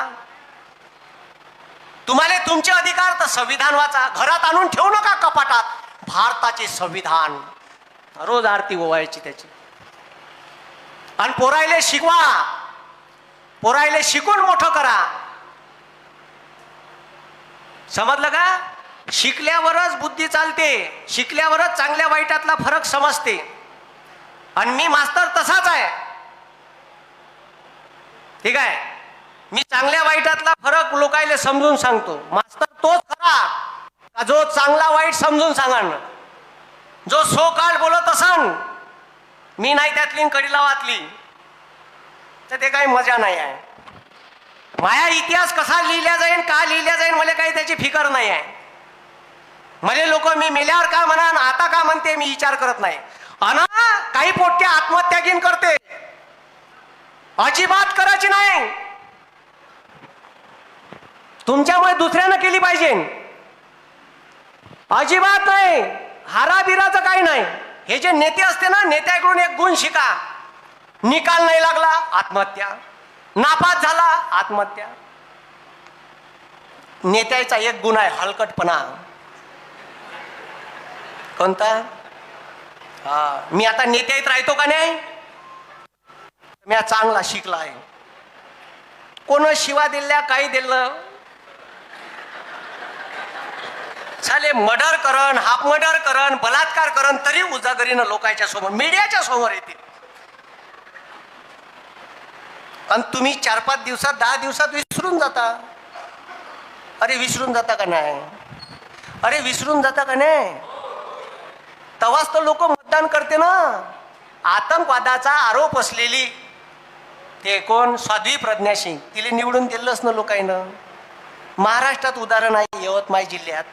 तुम्हाला तुमचे अधिकार तर संविधान वाचा. घरात आणून ठेवू नका कपाटात भारताचे संविधान. रोज आरती ओवायची त्याची. आणि पोरायले शिकवा, पोरायले शिकून मोठं करा. समजलं का? शिकल्यावरच बुद्धी चालते, शिकल्यावरच चांगल्या वाईटातला फरक समजते. आणि मी मास्तर तसाच आहे, ठीक आहे. मी चांगल्या वाईटातला फरक लोकायले समजून सांगतो. मास्तर तोच खरा जो चांगला वाईट समजून सांगा. जो सो काळ बोलत असन, मी नाही त्यातली कडीला वाचली तर ते काही मजा नाही आहे. माया इतिहास कसा लिहिल्या जाईल, का लिहिल्या जाईल, मला काही त्याची फिकर नाही आहे. मला लोक मी मेल्यावर का म्हणा, आता का म्हणते, मी विचार करत नाही. अना काही पोट्टे आत्महत्या घेऊन करते, अजिबात करायची नाही. तुमच्यामुळे दुसऱ्यानं केली पाहिजे, अजिबात नाही. हाराबिराचं काही नाही. हे जे नेते असते ना, नेत्याकडून एक गुण शिका. निकाल नाही लागला, आत्महत्या. नापास झाला, आत्महत्या. नेत्याचा एक गुण आहे, हलकटपणा. कोणता? मी आता नेत्यात राहतो का नाही? मी चांगला शिकला आहे, कोण शिवा दिल्या काही दिलं साले मर्डर करण हाफ मर्डर करण बलात्कार करण तरी उजागरीनं लोकांच्या समोर मीडियाच्या समोर येते आणि तुम्ही 4-5 दिवसात 10 दिवसात विसरून जाता. अरे विसरून जाता का नाही? अरे विसरून जाता का नाही? तेव्हाच तर लोक मतदान करते ना. आतंकवादाचा आरोप असलेली ते कोण साध्वी प्रज्ञा सिंग तिला निवडून दिलंच ना लोकांना. महाराष्ट्रात उदाहरण आहे यवतमाळ जिल्ह्यात.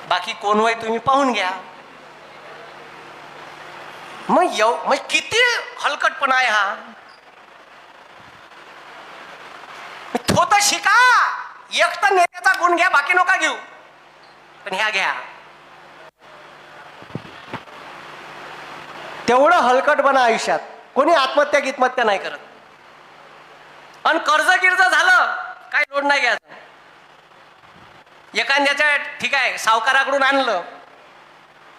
बाकी कोण वय तुम्ही पाहून घ्या. मग किती हलकटपणा आहे हा. तो तर शिका. एक तर नेत्याचा गुण घ्या बाकी नका घेऊ पण ह्या घ्या. तेवढं हलकटपणा आयुष्यात. कोणी आत्महत्या नाही करत. आणि कर्ज गिर्ज झालं काही लोड नाही घ्यायचं. एखाद्याच्या ठीक आहे सावकाराकडून आणलं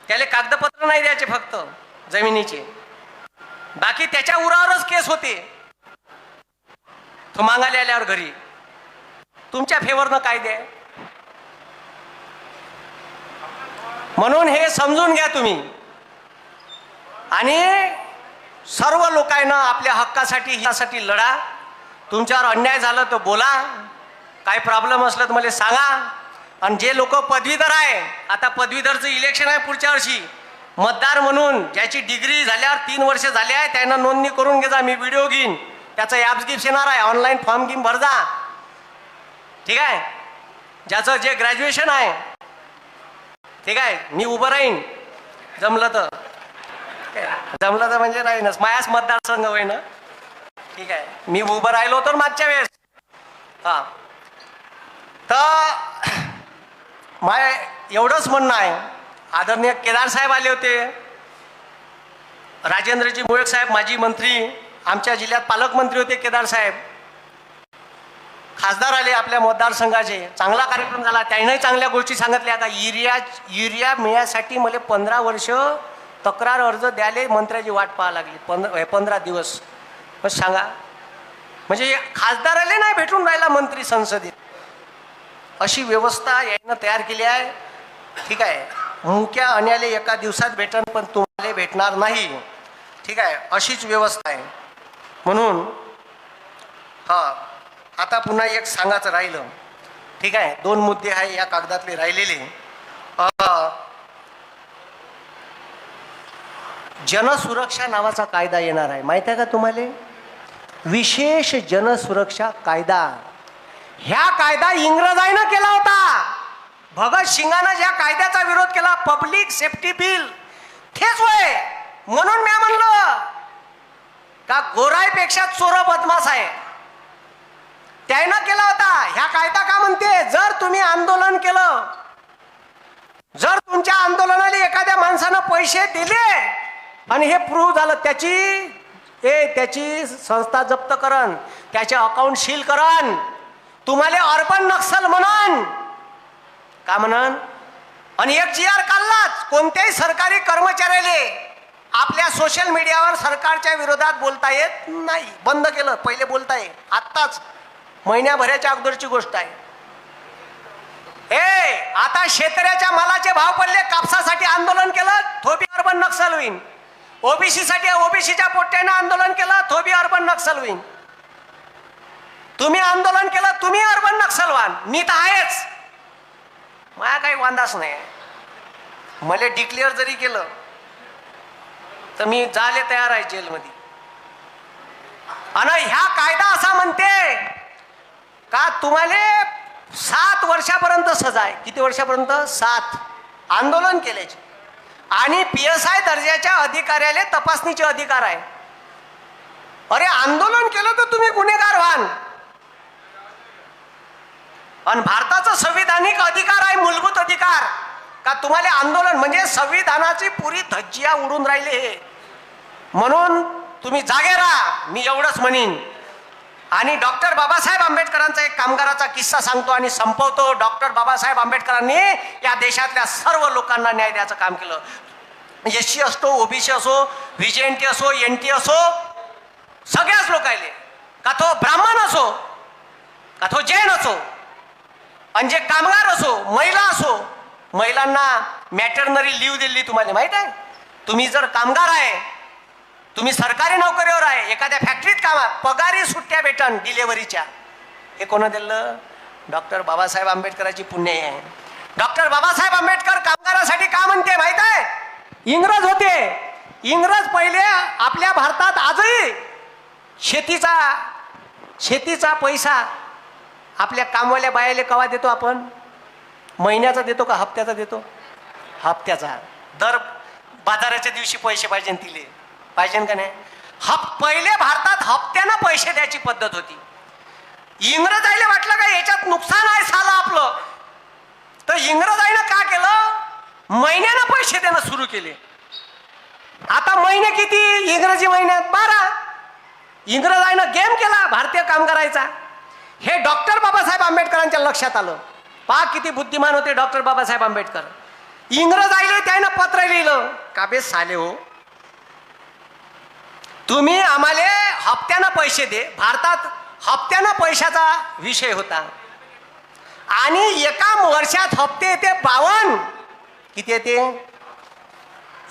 त्याला कागदपत्र नाही द्यायचे फक्त जमिनीचे. बाकी त्याच्या उरावरच केस होते. तो मागायला आल्यावर घरी तुमच्या फेवरनं कायदे. म्हणून हे समजून घ्या तुम्ही. आणि सर्व लोकांना आपल्या हक्कासाठी हितासाठी लढा. तुमच्यावर अन्याय झाला तर बोला. काय प्रॉब्लेम असलं तर मला सांगा. आणि जे लोक पदवीधर आहे आता पदवीधरचं इलेक्शन आहे पुढच्या वर्षी. मतदार म्हणून ज्याची डिग्री झाल्यावर 3 वर्ष झाले आहे त्यांना नोंदणी करून घे जा. मी व्हिडिओ घेईन त्याचा ॲप्स गिफ्ट येणार आहे. ऑनलाईन फॉर्म गिम भर जा. ठीक आहे. ज्याचं जे ग्रॅज्युएशन आहे ठीक आहे मी उभं राहीन जमलं तर. जमलं तर म्हणजे राहीनच मायाच मतदारसंघ होय ना. ठीक आहे मी उभं राहिलो तर मागच्या वेळेस. हां तर माय एवढंच म्हणणं आहे. आदरणीय केदार साहेब आले होते. राजेंद्रजी मोळक साहेब माजी मंत्री आमच्या जिल्ह्यात पालकमंत्री होते केदार साहेब. खासदार आले आपल्या मतदारसंघाचे. चांगला कार्यक्रम झाला. त्यांनाही चांगल्या गोष्टी सांगितल्या. आता युरिया मिळण्यासाठी मला 15 वर्ष तक्रार अर्ज द्यायला मंत्र्याची वाट पाहावी लागली. 15 दिवस. मग सांगा म्हणजे खासदाराला नाही भेटून राहिला मंत्री संसदेत. अशी व्यवस्था यानं तयार केली आहे. ठीक आहे. मुक्या अन्याले एका दिवसात भेटन पण तुम्हाला भेटणार नाही. ठीक आहे अशीच व्यवस्था आहे. म्हणून हां आता पुन्हा एक सांगायचं राहिलं. ठीक आहे 2 मुद्दे आहे या कागदातले राहिलेले. जनसुरक्षा नावाचा कायदा येणार आहे माहिती आहे का तुम्हाला? विशेष जनसुरक्षा कायदा. ह्या कायदा इंग्रजांनी केला होता. भगत सिंगानं ज्या कायद्याचा विरोध केला पब्लिक सेफ्टी बिल तेच होय. म्हणून मी म्हणलं का गोराईपेक्षा चोर बदमाश आहे. त्यानं केला होता. ह्या कायदा का म्हणते जर तुम्ही आंदोलन केलं जर तुमच्या आंदोलनाला एखाद्या माणसानं पैसे दिले आणि हे प्रूव्ह झालं त्याची संस्था जप्त करण त्याचे अकाउंट सील करण. तुम्हाला अर्बन नक्सल म्हणून का म्हणून. आणि एक GR काढलाच कोणत्याही सरकारी कर्मचाऱ्याला आपल्या सोशल मीडियावर सरकारच्या विरोधात बोलता येत नाही. बंद केलं. पहिले बोलता येत. आत्ताच महिन्याभराच्या अगोदरची गोष्ट आहे. आता शेतकऱ्याच्या मालाचे भाव पडले. कापसासाठी आंदोलन केलं तो बी अर्बन नक्सल होईल. ओबीसी साठी ओबीसीच्या पोट्यानं आंदोलन केलं तो बी अर्बन नक्सल होईल. तुम्ही आंदोलन केलं तुम्ही अर्बन नक्सलवान. मी तर आहेच. मला काही वांदाच नाही. मला डिक्लेअर जरी केलं तर मी जायला तयार आहे जेलमध्ये. आणि ह्या कायदा असा म्हणते का तुम्हाला 7 वर्षापर्यंत सजा आहे. किती वर्षापर्यंत? 7. आंदोलन केल्याचे. आणि PSI दर्जाच्या अधिकाऱ्याला तपासणीचे अधिकार आहे. अरे आंदोलन केलं तर तुम्ही गुन्हेगार व्हाल. आणि भारताचा संविधानिक अधिकार आहे मूलभूत अधिकार का तुम्हाला आंदोलन म्हणजे संविधानाची पुरी धज्जिया उडून राहिले हे. म्हणून तुम्ही जागे राहा. मी एवढंच म्हणीन. आणि डॉक्टर बाबासाहेब आंबेडकरांचा एक कामगाराचा किस्सा सांगतो आणि संपवतो. डॉक्टर बाबासाहेब आंबेडकरांनी या देशातल्या सर्व लोकांना न्याय द्यायचं काम केलं. SC असो OBC असो VJNT असो NT असो सगळ्याच लोकांना का तो ब्राह्मण असो, का तो जैन असो, आणि जे कामगार असो, महिला असो, महिलांना मॅटर्नरी लीव दिली तुम्हाला माहित आहे. तुम्ही जर कामगार आहे, तुम्ही सरकारी नोकरीवर आहे, एखाद्या फॅक्टरीत कामात, पगारी सुट्ट्या भेटन डिलेव्हरीच्या. हे कोण दिलं? डॉक्टर बाबासाहेब आंबेडकरांची पुण्य आहे. डॉक्टर बाबासाहेब आंबेडकर कामगारासाठी का म्हणते माहित आहे? इंग्रज होते. इंग्रज पहिले आपल्या भारतात आजही शेतीचा पैसा आपल्या कामवाल्या बायाले कवा देतो आपण? महिन्याचा देतो का हप्त्याचा देतो? हप्त्याचा. दर बाजाराच्या दिवशी पैसे पाहिजे तिले, पाहिजे का नाही? पहिले भारतात हप्त्यानं पैसे द्यायची पद्धत होती. इंग्रजाईला वाटलं का याच्यात नुकसान आहे साला आपलं, तर इंग्रजाईनं का केलं? महिन्यानं पैसे देणं सुरू केले. आता महिने किती? इंग्रजी महिन्यात 12. इंग्रजाईनं गेम केला भारतीय कामगारांचा. हे डॉक्टर बाबासाहेब आंबेडकरांच्या लक्षात आलं. पहा किती बुद्धिमान होते डॉक्टर बाबासाहेब आंबेडकर. इंग्रजाईले त्यानं पत्र लिहिलं का बे साले हो, तुम्ही आम्हाला हप्त्यानं पैसे दे. भारतात हप्त्यानं पैशाचा विषय होता आणि एका वर्षात हप्ते येते 52. किती येते?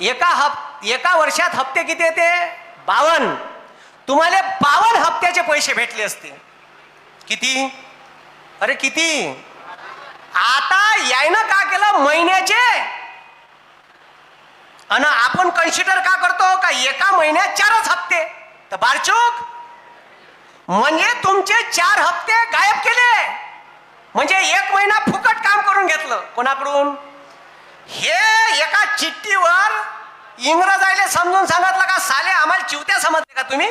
एका वर्षात हप्ते किती येते? 52. तुम्हाला 52 हप्त्याचे पैसे भेटले असते. किती? अरे किती? आता यायनं का केलं? महिन्याचे. आणि आपण कन्सिडर का करतो का एका महिन्यात 4च हप्ते, तर बारचूक. म्हणजे तुमचे 4 हप्ते गायब केले. म्हणजे 1 महिना फुकट काम करून घेतलं. कोणाकडून? हे एका चिठ्ठीवर इंग्रजाईले समजून सांगितलं का साले आम्हाला चिवत्या समजले का तुम्ही?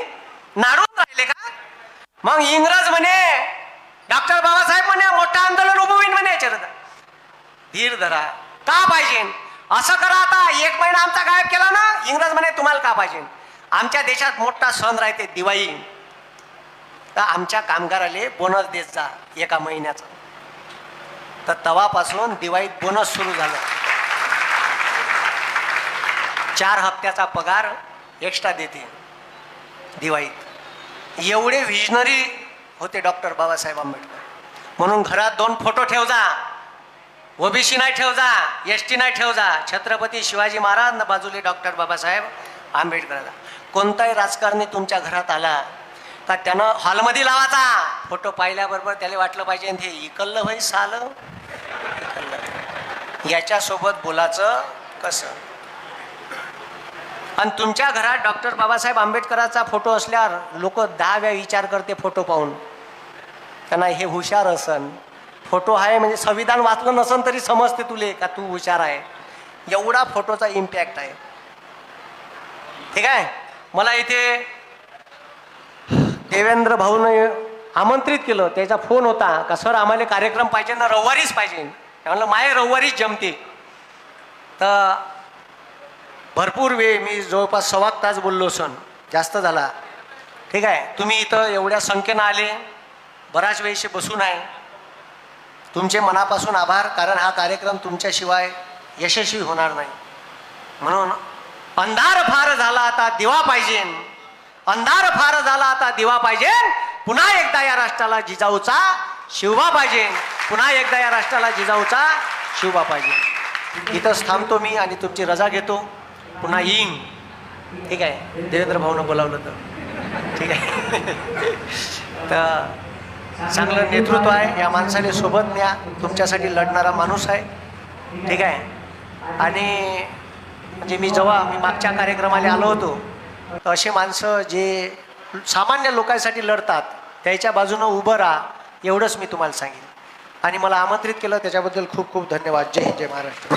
नाडून राहिले का? मग इंग्रज म्हणे, डॉक्टर बाबासाहेब म्हणे मोठं आंदोलन उभं होईल म्हणे. धीर धरा. का पाहिजे? असं करा आता 1 महिना आमचा गायब केला ना. इंग्रज म्हणे तुम्हाला का पाहिजे? आमच्या देशात मोठा सण राहते दिवाळी, तर आमच्या कामगाराले बोनस देत जा 1 महिन्याचा. तर तवापासून दिवाळीत बोनस सुरू झाला. 4 हप्त्याचा पगार एक्स्ट्रा देते दिवाळीत. एवढे व्हिजनरी होते डॉक्टर बाबासाहेब आंबेडकर. म्हणून घरात 2 फोटो ठेव जा. ओबीसी नाही ठेव जा, एसटी नाही ठेव जा. छत्रपती शिवाजी महाराज न बाजूले डॉक्टर बाबासाहेब आंबेडकरला. कोणताही राजकारणी तुमच्या घरात आला का त्यानं हॉलमध्ये लावायचा फोटो. पाहिल्याबरोबर त्याला वाटलं पाहिजे हे इकल्लं भाई सालं, याच्यासोबत बोलायचं कसं. आणि तुमच्या घरात डॉक्टर बाबासाहेब आंबेडकरांचा फोटो असल्यावर लोक 10 वेळा विचार करते फोटो पाहून. त्यांना हे हुशार असन, फोटो आहे म्हणजे संविधान वाचलं नसन तरी समजते तुले का तू हुशार आहे. एवढा फोटोचा इम्पॅक्ट आहे. ठीक आहे. मला इथे देवेंद्र भाऊने आमंत्रित केलं. त्याचा फोन होता का सर आम्हाला कार्यक्रम पाहिजे ना, रविवारीच पाहिजे. म्हणलं माय रविवारीच जमते. तर भरपूर वेळ मी जवळपास 1.25 तास बोललो सन, जास्त झाला. ठीक आहे. तुम्ही इथं एवढ्या संख्येनं आले, बराच वेळशी बसून आहे. तुमचे मनापासून आभार. कारण हा कार्यक्रम तुमच्याशिवाय यशस्वी होणार नाही. म्हणून अंधार फार झाला आता दिवा पाहिजे, अंधार फार झाला आता दिवा पाहिजे. पुन्हा एकदा या राष्ट्राला जिजाऊचा शिवबा पाहिजे. पुन्हा एकदा या राष्ट्राला जिजाऊचा शिवबा पाहिजे. इथंच थांबतो मी आणि तुमची रजा घेतो. पुन्हा येईन. ठीक आहे. देवेंद्र भाऊनं बोलावलं तर ठीक आहे. तर चांगलं नेतृत्व आहे. या माणसाने सोबत न्या. तुमच्यासाठी लढणारा माणूस आहे. ठीक आहे. आणि म्हणजे मी मागच्या कार्यक्रमाला आलो होतो, तर असे माणसं जे सामान्य लोकांसाठी लढतात त्याच्या बाजूनं उभं राहा, एवढंच मी तुम्हाला सांगेन. आणि मला आमंत्रित केलं त्याच्याबद्दल खूप खूप धन्यवाद. जय हिंद, जय महाराष्ट्र.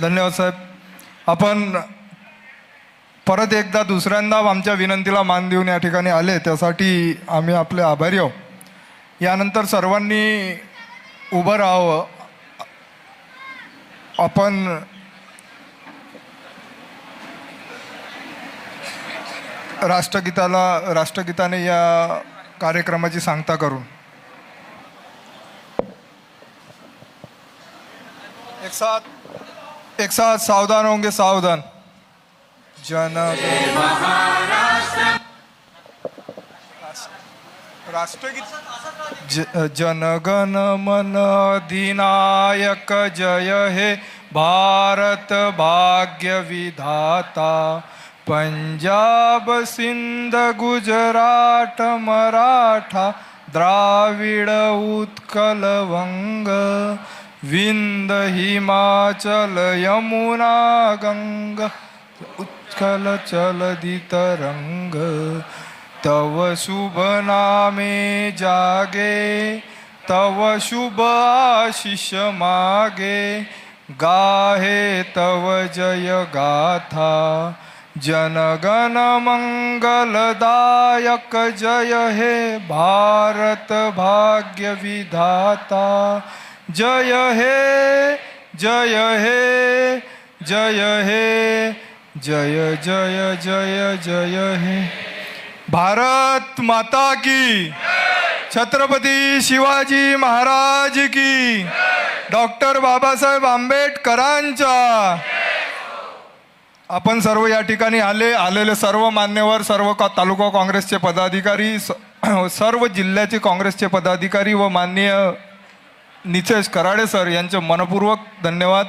धन्यवाद साहेब. आपण परत एकदा दुसऱ्यांदा आमच्या विनंतीला मान देऊन या ठिकाणी आले, त्यासाठी आम्ही आपले आभारी आहोत. यानंतर सर्वांनी उभं राहावं. आपण राष्ट्रगीताने या कार्यक्रमाची सांगता करून एक साथ सावधान होंगे, सावधान. जन महाराष्ट्र. राष्ट्रगीत जनगण मन अधिनायक जय हे भारत भाग्य विधाता पंजाब सिंध गुजरात मराठा द्राविड उत्कल वंग विंद हिमाचल यमुना गंगा उत्कल चलदी तरंग तव शुभ नामे जागे तव शुभ आशीष मागे गाहे तव जय गाथा जनगण मंगलदायक जय हे भारत भाग्य विधाता जय हे जय हे जय हे जय जय जय जय हे भारत माता की छत्रपती शिवाजी महाराज की डॉक्टर बाबासाहेब आंबेडकरांच्या आपण सर्व या ठिकाणी आलेले सर्व मान्यवर सर्व तालुका काँग्रेसचे पदाधिकारी सर्व जिल्ह्याचे काँग्रेसचे पदाधिकारी व माननीय नितेश कराडे सर यांचे मनपूर्वक धन्यवाद.